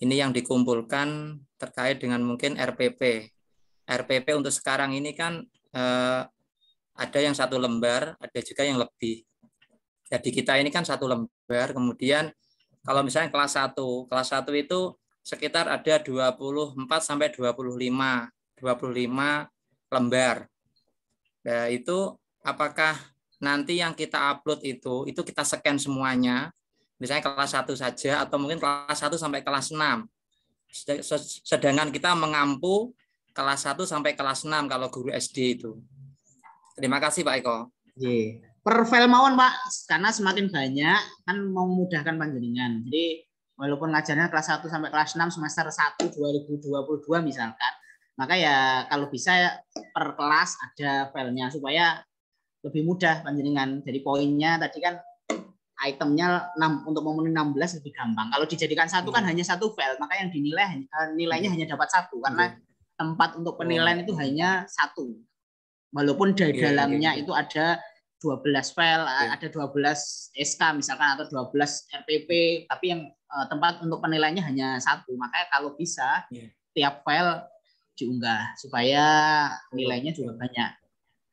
Ini yang dikumpulkan terkait dengan mungkin RPP. RPP untuk sekarang ini kan ada yang 1 lembar, ada juga yang lebih. Jadi kita ini kan 1 lembar, kemudian kalau misalnya kelas 1 itu sekitar ada 24 sampai 25 lembar. Nah, itu apakah nanti yang kita upload itu kita scan semuanya, misalnya kelas 1 saja atau mungkin kelas 1 sampai kelas 6. Sedangkan kita mengampu kelas 1 sampai kelas 6 kalau guru SD itu. Terima kasih Pak Eko. Nggih. Per file mawon Pak, karena semakin banyak kan memudahkan panjenengan. Jadi walaupun ngajarnya kelas 1 sampai kelas 6 semester 1 2022 misalkan, maka ya kalau bisa per kelas ada filenya supaya lebih mudah panjenengan. Jadi poinnya tadi kan itemnya untuk memenuhi 16 lebih gampang. Kalau dijadikan 1 kan hanya 1 file, maka yang dinilai nilainya hanya dapat 1 karena tempat untuk penilaian itu hanya 1. Walaupun di dalamnya itu ada 12 file, ada 12 SK misalkan atau 12 RPP, tapi yang tempat untuk penilaiannya hanya 1. Makanya kalau bisa tiap file diunggah supaya nilainya juga banyak.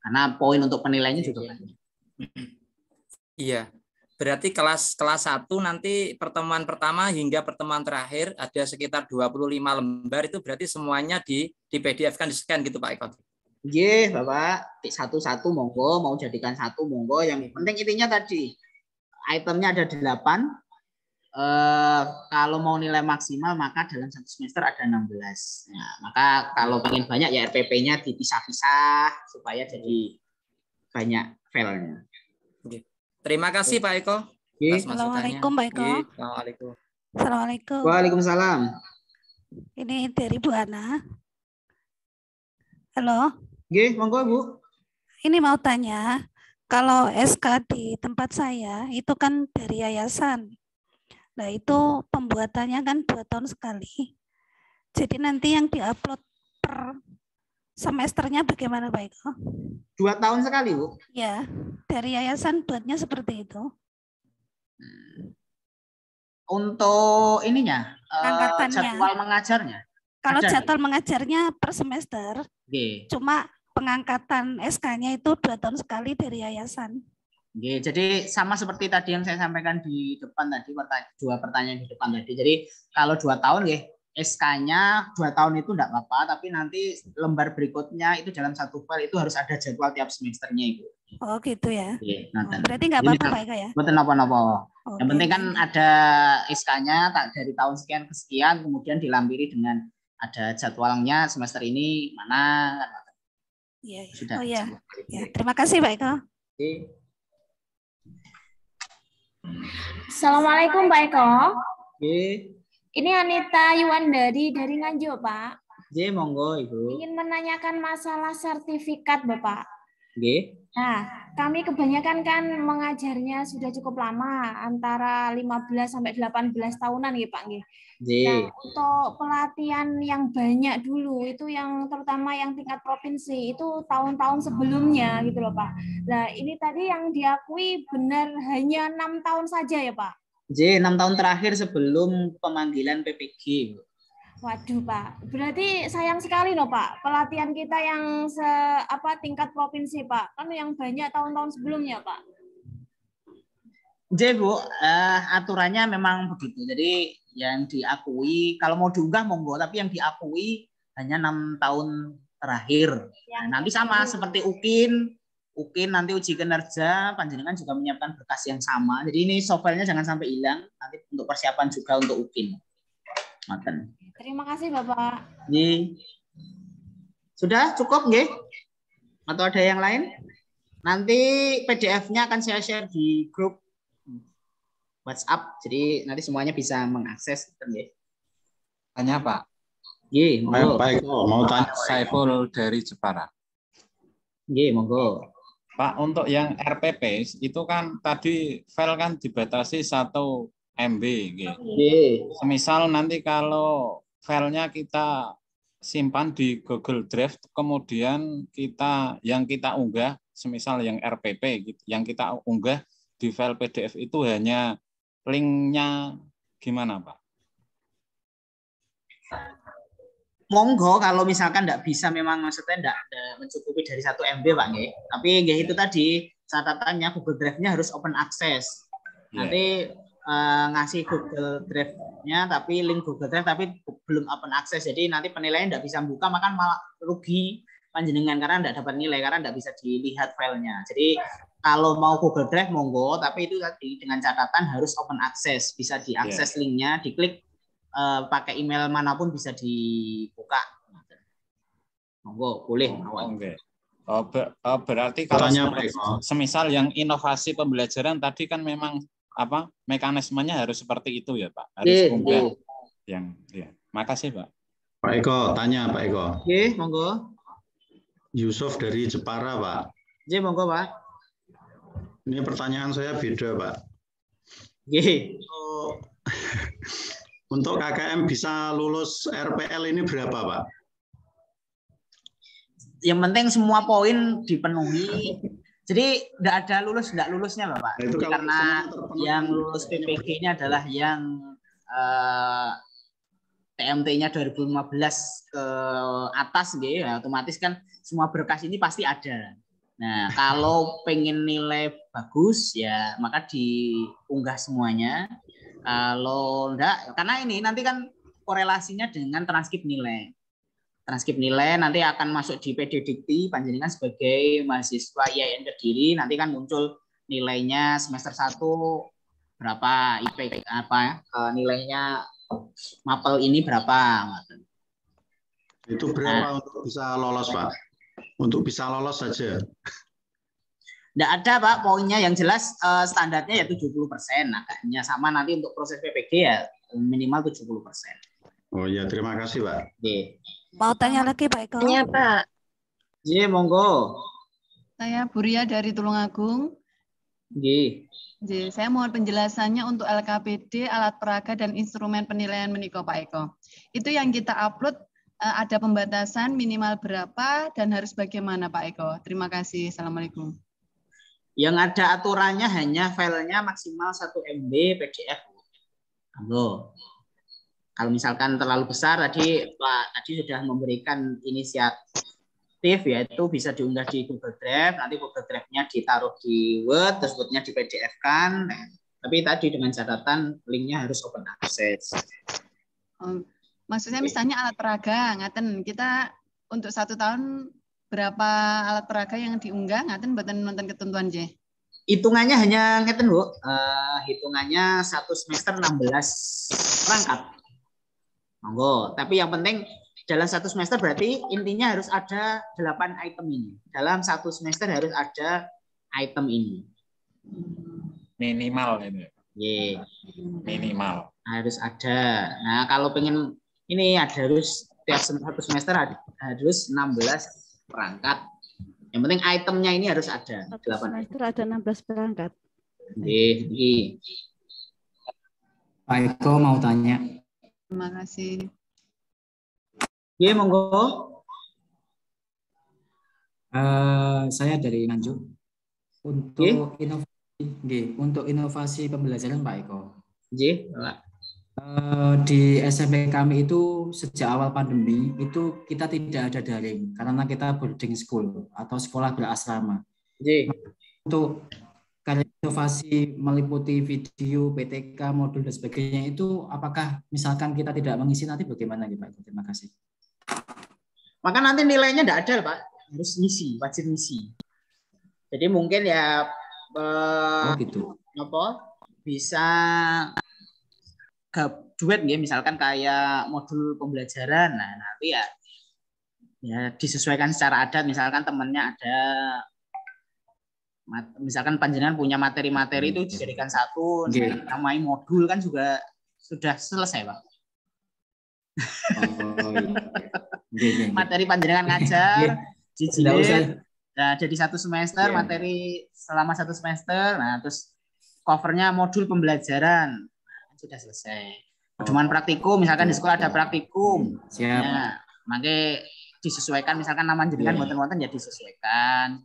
Karena poin untuk penilaiannya juga banyak. Iya. Berarti kelas 1 nanti pertemuan pertama hingga pertemuan terakhir ada sekitar 25 lembar, itu berarti semuanya di PDF-kan, di-scan gitu Pak Eko. Iya, Bapak, satu-satu monggo, mau jadikan 1 monggo. Yang penting intinya tadi itemnya ada 8. Kalau mau nilai maksimal maka dalam 1 semester ada 16. Nah, maka kalau pengen banyak ya RPP-nya dipisah-pisah supaya jadi banyak filenya. Terima kasih Pak Eko. Assalamualaikum Pak Eko. Assalamualaikum. Assalamualaikum. Waalaikumsalam. Ini dari Bu Ana. Halo. Nggih, monggo Bu. Ini mau tanya, kalau SK di tempat saya itu kan dari yayasan. Nah, itu pembuatannya kan 2 tahun sekali. Jadi nanti yang diupload per semesternya bagaimana Pak Eko? 2 tahun sekali, Bu? Ya, dari yayasan buatnya seperti itu. Untuk ininya, Angkatannya. jadwal mengajarnya? Kalau Ada, jadwal mengajarnya per semester, cuma pengangkatan SK-nya itu 2 tahun sekali dari yayasan. Oke, jadi sama seperti tadi yang saya sampaikan di depan tadi, 2 pertanyaan di depan tadi. Jadi kalau 2 tahun ya, SK-nya 2 tahun itu enggak apa-apa, tapi nanti lembar berikutnya itu dalam 1 file itu harus ada jadwal tiap semesternya Ibu. Oh gitu ya. Berarti nggak apa-apa Pak Eko ya? Betul apa-apa. Yang penting kan ada SK-nya dari tahun sekian ke sekian, kemudian dilampiri dengan ada jadwalnya semester ini mana. Iya. Sudah. Oh iya. Ya, terima kasih Pak Eko. Assalamualaikum Pak Eko. Oke. Ini Anita Yuwandari dari Nganjuk Pak. Oke, monggo Ibu. Ingin menanyakan masalah sertifikat Bapak. Oke. Nah, kami kebanyakan kan mengajarnya sudah cukup lama, antara 15 sampai 18 tahunan ya Pak. Nah, untuk pelatihan yang banyak dulu, itu yang terutama yang tingkat provinsi, itu tahun-tahun sebelumnya gitu loh Pak. Nah, ini tadi yang diakui benar hanya 6 tahun saja ya Pak? 6 tahun terakhir sebelum pemanggilan PPG. Waduh Pak, berarti sayang sekali loh Pak, pelatihan kita yang tingkat provinsi Pak, kan yang banyak tahun-tahun sebelumnya Pak. Jadi Bu, aturannya memang begitu. Jadi yang diakui, kalau mau diunggah monggo, tapi yang diakui hanya 6 tahun terakhir. Nanti sama seperti UKIN nanti uji kinerja, panjenengan juga menyiapkan berkas yang sama. Jadi ini softwarenya jangan sampai hilang, nanti untuk persiapan juga untuk UKIN. Maten. Terima kasih Bapak. Nggih. Sudah cukup nggih? Atau ada yang lain? Nanti PDF-nya akan saya share di grup WhatsApp. Jadi nanti semuanya bisa mengakses nggih. Tanya Pak. Nggih, monggo. Pak Eko, mau tanya Saiful dari Jepara. Nggih, monggo. Pak, untuk yang RPP itu kan tadi file kan dibatasi 1 MB. Semisal nanti kalau filenya kita simpan di Google Drive, kemudian yang kita unggah, semisal yang RPP, yang kita unggah di file PDF itu hanya linknya gimana Pak? Monggo kalau misalkan tidak bisa, memang maksudnya tidak mencukupi dari 1 MB Pak nggih. Tapi nggih itu tadi catatannya Google Drive-nya harus open access. Nanti ngasih Google Drive-nya tapi link Google Drive tapi belum open access. Jadi nanti penilaian tidak bisa buka, maka malah rugi panjenengan karena tidak dapat nilai karena tidak bisa dilihat filenya. Jadi kalau mau Google Drive monggo, tapi itu tadi dengan catatan harus open access, bisa diakses linknya, diklik pakai email manapun bisa dibuka. Monggo, boleh. Oke. Berarti kalau semisal yang inovasi pembelajaran tadi kan memang mekanismenya harus seperti itu ya Pak, harus unggah yang Makasih Pak. Pak Eko, tanya Pak Eko. Oke, monggo. Yusuf dari Jepara Pak. Oke, monggo Pak. Ini pertanyaan saya beda Pak. Untuk KKM bisa lulus RPL ini berapa Pak? Yang penting semua poin dipenuhi. Jadi tidak ada nggak lulusnya Bapak. Itu karena yang lulus PPG-nya adalah yang TMT-nya 2015 ke atas gitu, ya, otomatis kan semua berkas ini pasti ada. Nah, kalau pengen nilai bagus ya maka diunggah semuanya. Kalau enggak, karena ini nanti kan korelasinya dengan transkrip nilai. Transkrip nilai nanti akan masuk di PD Dikti, panjenengan sebagai mahasiswa IAIN Kediri nanti kan muncul nilainya semester 1 berapa, IP nilainya mapel ini berapa. Itu berapa untuk bisa lolos Pak? Untuk bisa lolos saja. Tidak ada Pak, poinnya yang jelas standarnya ya 70%. Agaknya sama nanti untuk proses PPG ya minimal 70%. Oh ya, terima kasih Pak. Mau tanya lagi Pak Eko? Tanya Pak. Iya, monggo. Saya Buria dari Tulungagung. Saya mohon penjelasannya untuk LKPD, alat peraga dan instrumen penilaian menika Pak Eko. Itu yang kita upload ada pembatasan minimal berapa dan harus bagaimana Pak Eko? Terima kasih. Assalamualaikum. Yang ada aturannya hanya filenya maksimal 1 MB PDF. Kalau misalkan terlalu besar tadi Pak sudah memberikan inisiatif yaitu bisa diunggah di Google Drive, nanti Google Drive-nya ditaruh di Word, terus Word-nya di PDF-kan. Tapi tadi dengan catatan linknya harus open access. Maksudnya misalnya alat peraga, ngaten kita untuk 1 tahun berapa alat peraga yang diunggah, ngaten mboten nonton ketentuan J. Hitungannya hanya ngeten Bu, hitungannya 1 semester 16 perangkat. Monggo, tapi yang penting dalam 1 semester berarti intinya harus ada 8 item ini. Dalam 1 semester harus ada item ini. Minimal ini. Minimal. Harus ada. Nah, kalau pengen ini harus tiap 1 semester harus 16 perangkat. Yang penting itemnya ini harus ada. 1 semester ada 16 perangkat. Pak Eko mau tanya. Terima kasih. Iya, monggo. Saya dari Nganjuk. Untuk inovasi pembelajaran Pak Eko. Di SMP kami itu sejak awal pandemi itu kita tidak ada daring karena kita boarding school atau sekolah berasrama. Untuk karya inovasi meliputi video, PTK, modul dan sebagainya itu apakah misalkan kita tidak mengisi nanti bagaimana ya Pak? Terima kasih. Maka nanti nilainya tidak ada Pak, harus ngisi, wajib ngisi. Jadi mungkin ya gitu. bisa duet nggih, misalkan kayak modul pembelajaran. Nah, nanti ya disesuaikan secara adat, misalkan temannya ada misalkan panjenengan punya materi-materi itu dijadikan satu, namanya modul kan juga sudah selesai, Pak. Materi panjenengan ngajar dijilid, nah, jadi satu semester materi selama satu semester, nah terus covernya modul pembelajaran, nah, sudah selesai. Cuman praktikum, misalkan di sekolah ada praktikum, nah, makanya disesuaikan, misalkan nama jenengan wonten-wonten ya disesuaikan.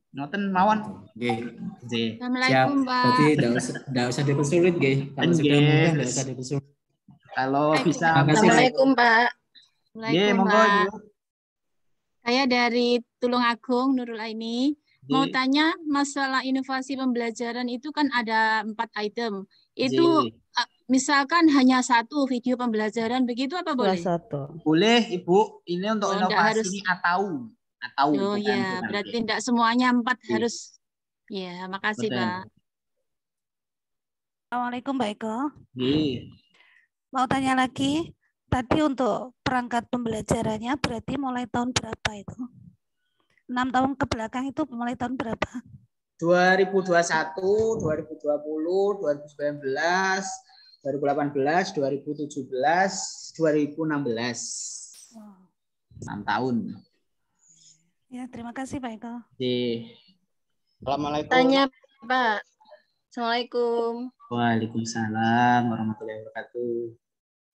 Noten mawon. Nggih. Assalamualaikum, Pak. Berarti enggak usah dipersulit nggih. Kalau sudah mudah enggak usah dipersulit. Kalau bisa. Assalamualaikum, Pak. Nggih, monggo Ibu. Saya dari Tulungagung, Nurul Aini. Mau tanya masalah inovasi pembelajaran itu kan ada 4 item. Itu misalkan hanya 1 video pembelajaran, begitu apa boleh? Boleh, Ibu. Ini untuk inovasi harus... ini atau. Oh ya, berarti tidak semuanya 4 harus. Ya, makasih Pak. Assalamualaikum Mbak Eko. Iya. Mau tanya lagi, tadi untuk perangkat pembelajarannya berarti mulai tahun berapa itu? 6 tahun ke belakang itu mulai tahun berapa? 2021, 2020, 2019, 2018, 2017, 2016. 6 tahun. Ya, terima kasih Pak Eko. Assalamualaikum. Tanya Pak. Assalamualaikum. Waalaikumsalam warahmatullahi wabarakatuh.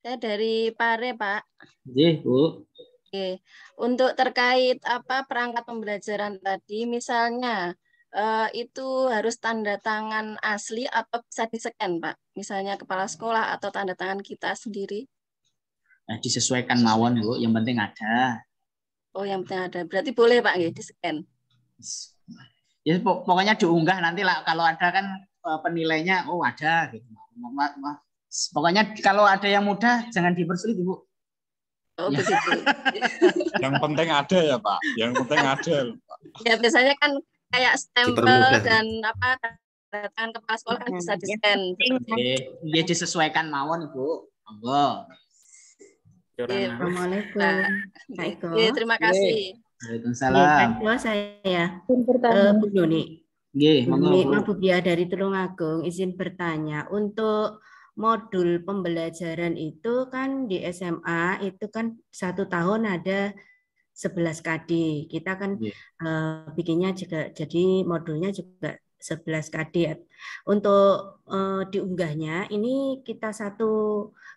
Saya dari Pare, Pak. Iya, Bu. Oke. Untuk terkait perangkat pembelajaran tadi, misalnya itu harus tanda tangan asli atau bisa di-scan, Pak? Misalnya kepala sekolah atau tanda tangan kita sendiri? Nah, disesuaikan mawon, Bu. Yang penting ada. Oh, yang penting ada. Berarti boleh, Pak, ya, di-scan? Ya, pokoknya diunggah nanti lah. Kalau ada kan penilainya, oh ada. Gitu. Pokoknya kalau ada yang mudah, jangan dipersulit, Ibu. Oh, begitu. Yang penting ada ya, Pak. Yang penting ada, Pak. Ya, biasanya kan kayak stempel dan tangan kepala sekolah kan bisa di-scan. Ya, disesuaikan mawon, Ibu. Monggo. Assalamualaikum. Kak Eko. Terima kasih. Waalaikumsalam. Kedua saya Bu Yuni. Maaf Bu Bia dari Tulungagung, izin bertanya. Untuk modul pembelajaran itu kan di SMA itu kan 1 tahun ada 11 KD. Kita kan bikinnya juga jadi modulnya juga 11 KD. Untuk diunggahnya ini kita 1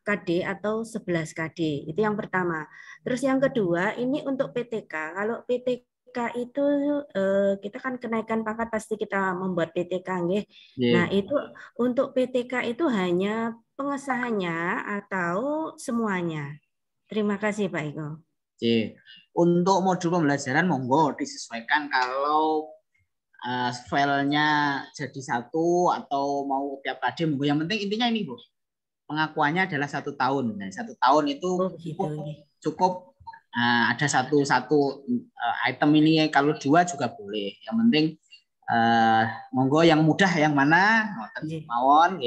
KD atau 11 KD. Itu yang pertama. Terus yang kedua ini untuk PTK. Kalau PTK itu kita kan kenaikan pangkat pasti kita membuat PTK nggih. Nah, itu untuk PTK itu hanya pengesahannya atau semuanya? Terima kasih Pak Eko. Untuk modul pembelajaran monggo disesuaikan kalau filenya jadi 1 atau mau tiap KD monggo. Yang penting intinya ini Bu. Pengakuannya adalah 1 tahun. Nah, 1 tahun itu cukup ada satu item ini, kalau 2 juga boleh. Yang penting monggo yang mudah yang mana mawon.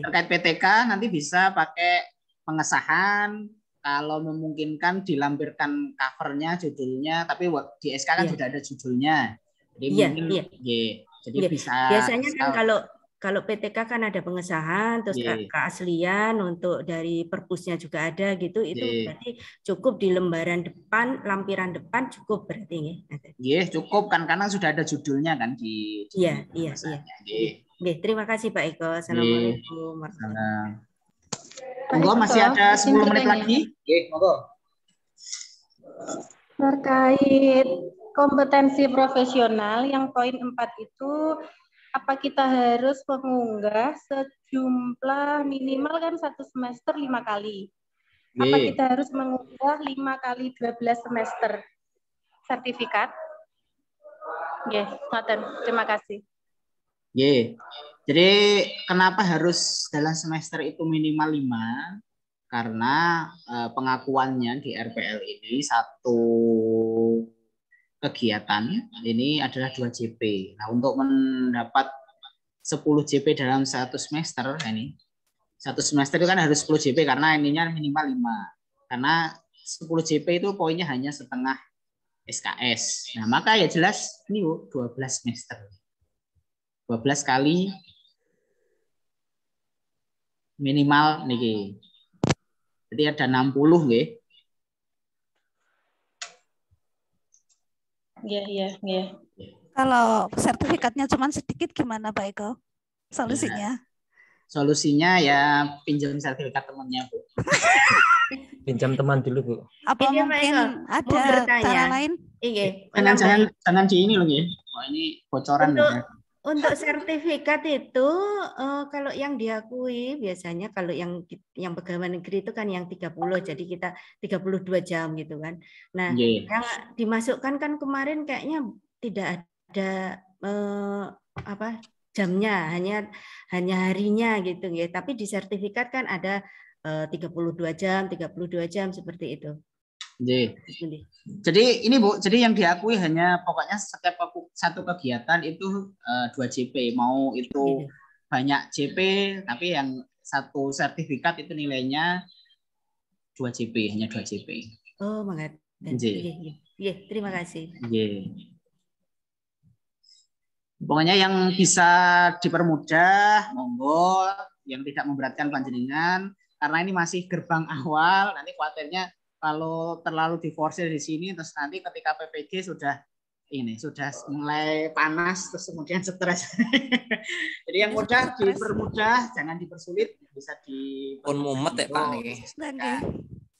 Terkait PTK nanti bisa pakai pengesahan, kalau memungkinkan dilampirkan covernya, judulnya, tapi di SK kan sudah ada judulnya. Jadi mungkin jadi bisa. Biasanya kan kalau PTK kan ada pengesahan, terus keaslian untuk dari perpusnya juga ada gitu, itu berarti cukup di lembaran depan, lampiran depan cukup berarti ya? Cukup kan karena sudah ada judulnya kan di. Iya. Terima kasih Pak Eko. Assalamualaikum. Monggo masih ada 10 menit lagi. Monggo. Terkait kompetensi profesional yang poin 4 itu, apa kita harus mengunggah sejumlah minimal kan 1 semester 5 kali? Apa kita harus mengunggah 5 kali 12 semester sertifikat? Terima kasih. Jadi kenapa harus dalam semester itu minimal 5? Karena pengakuannya di RPL ini 1 kegiatan ini adalah 2 JP. Nah, untuk mendapat 10 JP dalam 1 semester ini Satu semester itu kan harus 10 JP karena ininya minimal 5. Karena 10 JP itu poinnya hanya setengah SKS. Nah, maka ya jelas ini Bu, 12 semester. 12 kali minimal niki. Jadi ada 60 nggih. Iya. Kalau sertifikatnya cuma sedikit gimana Pak Eko? Solusinya? Ya. Solusinya ya pinjam sertifikat temannya, Bu. Pinjam teman dulu, Bu. Apa mungkin ada cara lain? Iya. Jangan di ini loh ya. Oh, ini bocoran ya. Untuk sertifikat itu kalau yang diakui biasanya kalau yang pegawai negeri itu kan yang 30, jadi kita 32 jam gitu kan. Nah, yang dimasukkan kan kemarin kayaknya tidak ada jamnya, hanya harinya gitu ya. Tapi di sertifikat kan ada 32 jam seperti itu. Jadi ini Bu, jadi yang diakui hanya pokoknya setiap satu kegiatan itu 2 JP, mau itu banyak JP, tapi yang satu sertifikat itu nilainya 2 JP, hanya 2 JP. Oh, mengerti. Iya, terima kasih. Pokoknya yang bisa dipermudah, monggo, yang tidak memberatkan panjenengan, karena ini masih gerbang awal, nanti khawatirnya kalau terlalu diforsir di sini, terus nanti ketika PPG sudah mulai panas, terus kemudian stres. Jadi yang mudah dipermudah, jangan dipersulit, bisa di. Pun mumet ya Pak nih.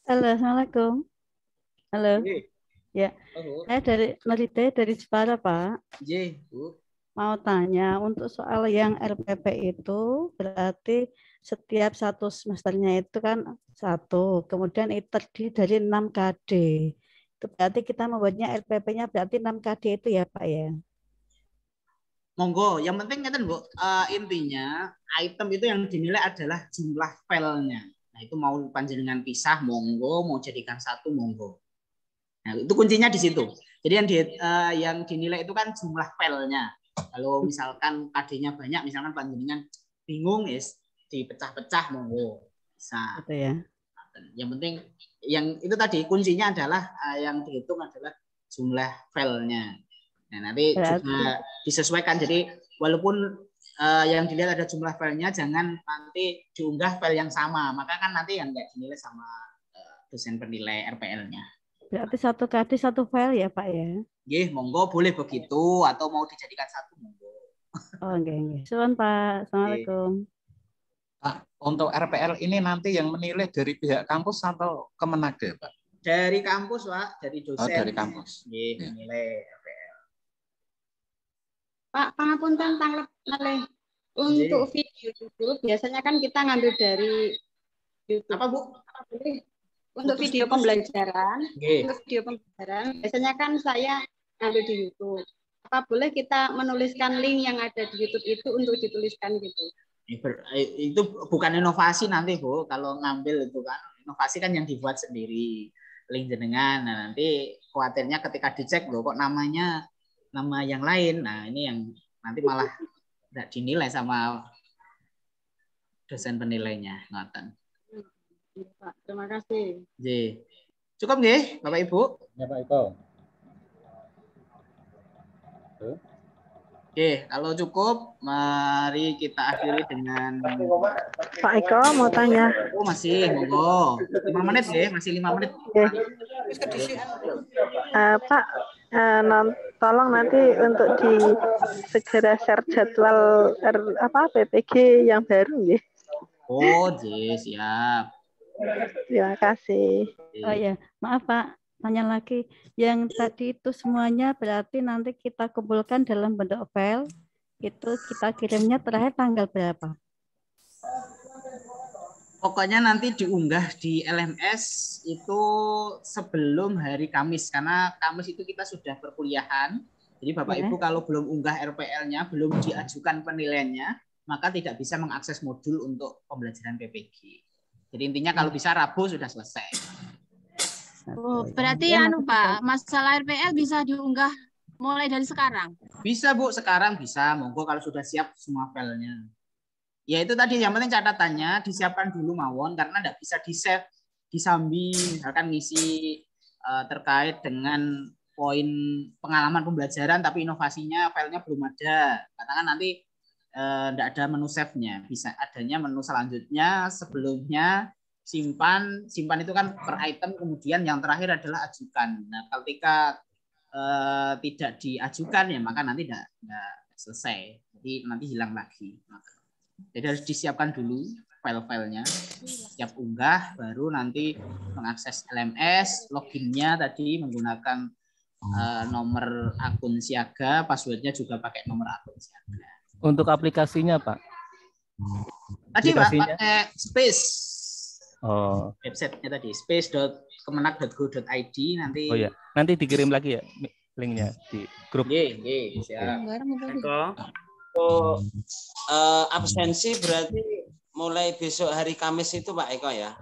Halo, assalamualaikum. Halo. Ya, saya dari Melite dari Jepara Pak. Bu. Mau tanya untuk soal yang RPP itu berarti setiap satu semesternya itu kan 1, kemudian itu terdiri dari 6 KD. Itu berarti kita membuatnya RPP-nya berarti 6 KD itu ya Pak ya? Monggo, yang penting ngeten Bu, intinya item itu yang dinilai adalah jumlah filenya. Nah itu mau panjenengan pisah monggo, mau jadikan satu monggo. Nah itu kuncinya di situ. Jadi yang dinilai itu kan jumlah filenya. Kalau misalkan KD-nya banyak, misalkan panjenengan bingung, dipecah-pecah monggo bisa. Gitu ya. Yang penting yang itu tadi kuncinya adalah yang dihitung adalah jumlah filenya. Nah, nanti juga disesuaikan. Jadi walaupun yang dilihat ada jumlah filenya, jangan nanti diunggah file yang sama. Maka kan nanti yang nggak dinilai sama dosen penilai RPL-nya. Berarti 1 KD 1 file ya Pak ya? Monggo boleh begitu atau mau dijadikan satu monggo. Oh, nggih. Suwun Pak. Assalamualaikum. Pak, untuk RPL ini nanti yang menilai dari pihak kampus atau Kemenagde, Pak? Dari kampus, Pak, dari dosen. Oh, dari kampus. Menilai RPL. Pak, pangapunten ngalih. Untuk video YouTube biasanya kan kita ngambil dari YouTube. Apa, Bu? Untuk video pembelajaran, biasanya kan saya ngambil di YouTube. Apa boleh kita menuliskan link yang ada di YouTube itu untuk dituliskan gitu? Itu bukan inovasi nanti Bu, kalau ngambil itu kan inovasi kan yang dibuat sendiri link jenengan. Nah, nanti khawatirnya ketika dicek loh kok namanya nama yang lain. Nah ini yang nanti malah tidak dinilai sama dosen penilainya. Ngoten. Pak, terima kasih. Cukup nggih Bapak Ibu? Ya Pak Eko. Oke, kalau cukup, mari kita akhiri dengan Pak Eko mau tanya. Oh, masih, monggo. 5 menit ya, masih 5 menit. Pak, tolong nanti untuk segera share jadwal PPG yang baru ya. Oh, siap. Terima kasih. Oh ya, maaf Pak. Tanya lagi, yang tadi itu semuanya berarti nanti kita kumpulkan dalam bentuk file, itu kita kirimnya terakhir tanggal berapa? Pokoknya nanti diunggah di LMS itu sebelum hari Kamis, karena Kamis itu kita sudah perkuliahan. Jadi Bapak Ibu kalau belum unggah RPL-nya, belum diajukan penilaiannya, maka tidak bisa mengakses modul untuk pembelajaran PPG. Jadi intinya kalau bisa Rabu sudah selesai. Oh, berarti Pak, masalah RPL bisa diunggah mulai dari sekarang? Bisa Bu, sekarang bisa. Monggo kalau sudah siap semua filenya. Ya itu tadi yang penting catatannya disiapkan dulu mawon karena tidak bisa di-save disambi misalkan ngisi terkait dengan poin pengalaman pembelajaran tapi inovasinya filenya belum ada. Katakan nanti tidak ada menu save-nya, bisa adanya menu selanjutnya sebelumnya simpan itu kan per item, kemudian yang terakhir adalah ajukan. Nah, ketika tidak diajukan ya maka nanti tidak selesai, jadi nanti hilang lagi. Jadi harus disiapkan dulu file-filenya, siap unggah, baru nanti mengakses LMS, loginnya tadi menggunakan nomor akun siaga, passwordnya juga pakai nomor akun siaga. Untuk aplikasinya Pak? Tadi Pak pakai Space. Oh. Websitenya tadi space.kemenak.go.id nanti. Oh ya, nanti dikirim lagi ya linknya di grup. Siap. Absensi berarti mulai besok hari Kamis itu Pak Eko ya?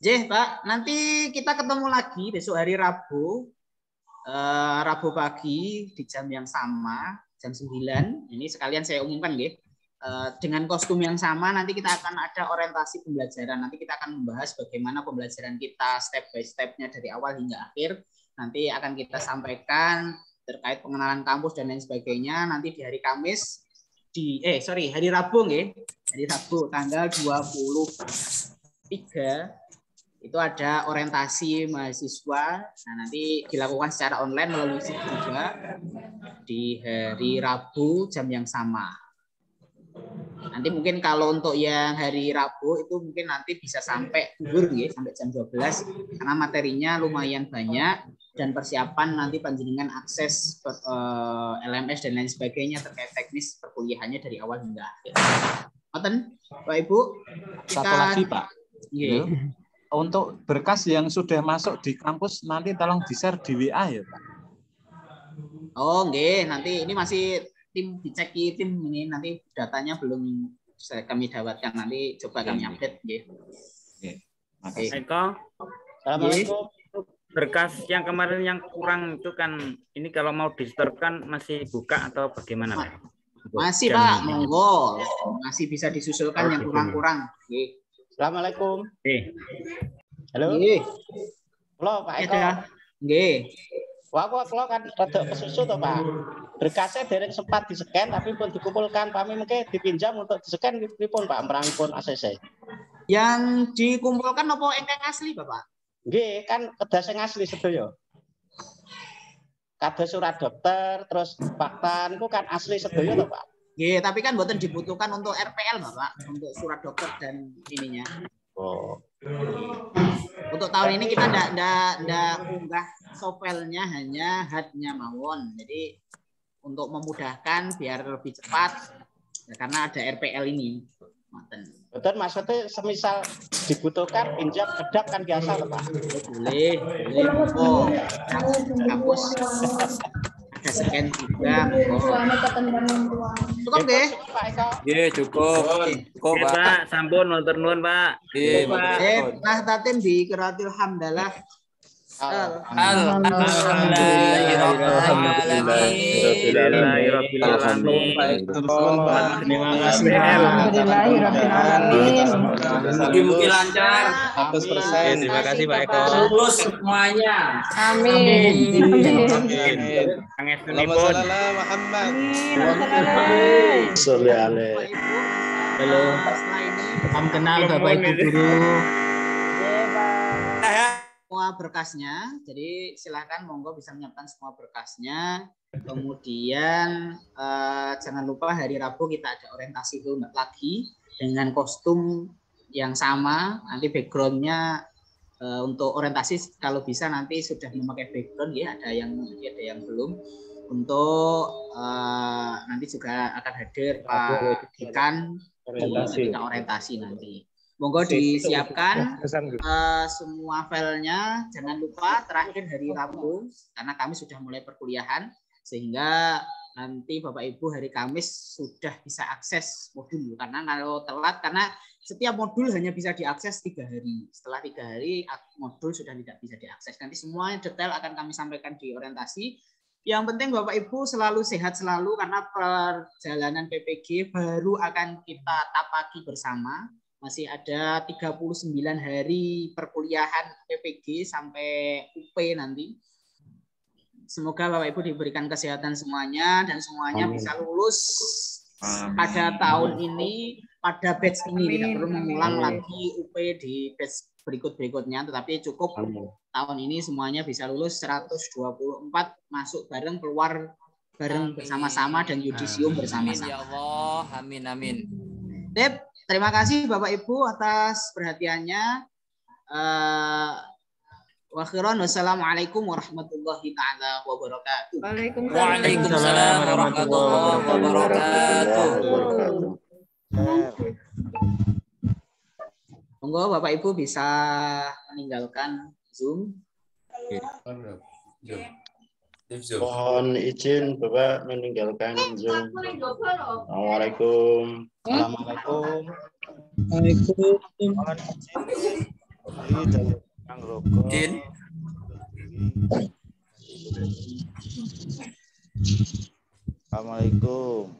Pak, nanti kita ketemu lagi besok hari Rabu. Rabu pagi di jam yang sama, jam 9. Ini sekalian saya umumkan nggih. Dengan kostum yang sama nanti kita akan ada orientasi pembelajaran. Nanti kita akan membahas bagaimana pembelajaran kita step by step-nya dari awal hingga akhir. Nanti akan kita sampaikan terkait pengenalan kampus dan lain sebagainya nanti di hari Kamis hari Rabu nggih. Hari Rabu tanggal 23 itu ada orientasi mahasiswa. Nah, nanti dilakukan secara online melalui Zoom juga di hari Rabu jam yang sama. Nanti mungkin kalau untuk yang hari Rabu itu mungkin nanti bisa sampai gugur ya, sampai jam 12 karena materinya lumayan banyak dan persiapan nanti panjenengan akses LMS dan lain sebagainya terkait teknis perkuliahannya dari awal hingga akhir. Ngoten, Pak Ibu. Satu lagi Pak. Untuk berkas yang sudah masuk di kampus nanti tolong di-share di WA ya Pak. Oh, nggih, nanti ini masih tim dicek tim ini nanti datanya belum kami dapatkan, nanti coba kami update nggih. Eko. Assalamualaikum. Berkas yang kemarin yang kurang itu kan ini kalau mau disetorkan masih buka atau bagaimana Pak? Masih Pak, monggo. Masih bisa disusulkan yang kurang-kurang. Assalamualaikum. Halo. Halo Pak Eko. Nggih. Wah, kalau kan rada kesusu toh Pak. Berkasnya dereng sempat di-scan tapi pun dikumpulkan. Kami mungkin dipinjam untuk di-scan pripun Pak merangkul ACC. Yang dikumpulkan apa ingkang asli Bapak? Nggih, kan kedas sing asli sedaya. Kados surat dokter, terus fakta niku kan asli sedaya toh Pak. Nggih, tapi kan mboten dibutuhkan untuk RPL Bapak, untuk surat dokter dan ininya. Oh. Untuk tahun ini kita ndak unggah sovelnya, hanya hardnya mawon. Jadi untuk memudahkan biar lebih cepat ya, karena ada RPL ini. Betul, maksudnya semisal dibutuhkan pinjam kedap kan biasa Pak. Boleh. Oh, kampus ada scan juga. Cukup deh. Iya, cukup. Cukup Pak. Sampun matur nuwun Pak. Iya, Pak. Nah, tatim di kiratil hamdalah. Mungkin lancar. 100%. Terima kasih Pak Eko. Lulus semuanya. Amin. Halo. Salam kenal Bapak Ibu guru. Semua berkasnya, jadi silakan monggo bisa menyiapkan semua berkasnya. Kemudian jangan lupa hari Rabu kita ada orientasi lagi dengan kostum yang sama. Nanti backgroundnya untuk orientasi kalau bisa nanti sudah memakai background ya, ada yang belum. Untuk nanti juga akan hadir Pak Dekan di orientasi nanti. Monggo disiapkan semua filenya. Jangan lupa terakhir hari Rabu karena kami sudah mulai perkuliahan sehingga nanti Bapak Ibu hari Kamis sudah bisa akses modul. Karena kalau telat, karena setiap modul hanya bisa diakses 3 hari. Setelah 3 hari modul sudah tidak bisa diakses. Nanti semua detail akan kami sampaikan di orientasi. Yang penting Bapak Ibu selalu sehat selalu karena perjalanan PPG baru akan kita tapaki bersama. Masih ada 39 hari perkuliahan PPG sampai UP nanti. Semoga Bapak Ibu diberikan kesehatan semuanya dan semuanya bisa lulus pada tahun ini, pada batch ini. Tidak perlu mengulang lagi UP di batch berikut-berikutnya, tetapi cukup tahun ini semuanya bisa lulus 124, masuk bareng, keluar bareng bersama-sama dan yudisium bersama-sama. Ya Allah, amin amin. Terima kasih Bapak Ibu atas perhatiannya. Wassalamualaikum warahmatullahi taala wabarakatuh. Waalaikumsalam warahmatullahi wabarakatuh. Monggo Bapak Ibu bisa meninggalkan Zoom. Mohon izin Bapak meninggalkan Zoom. Assalamualaikum. Assalamualaikum. Assalamualaikum.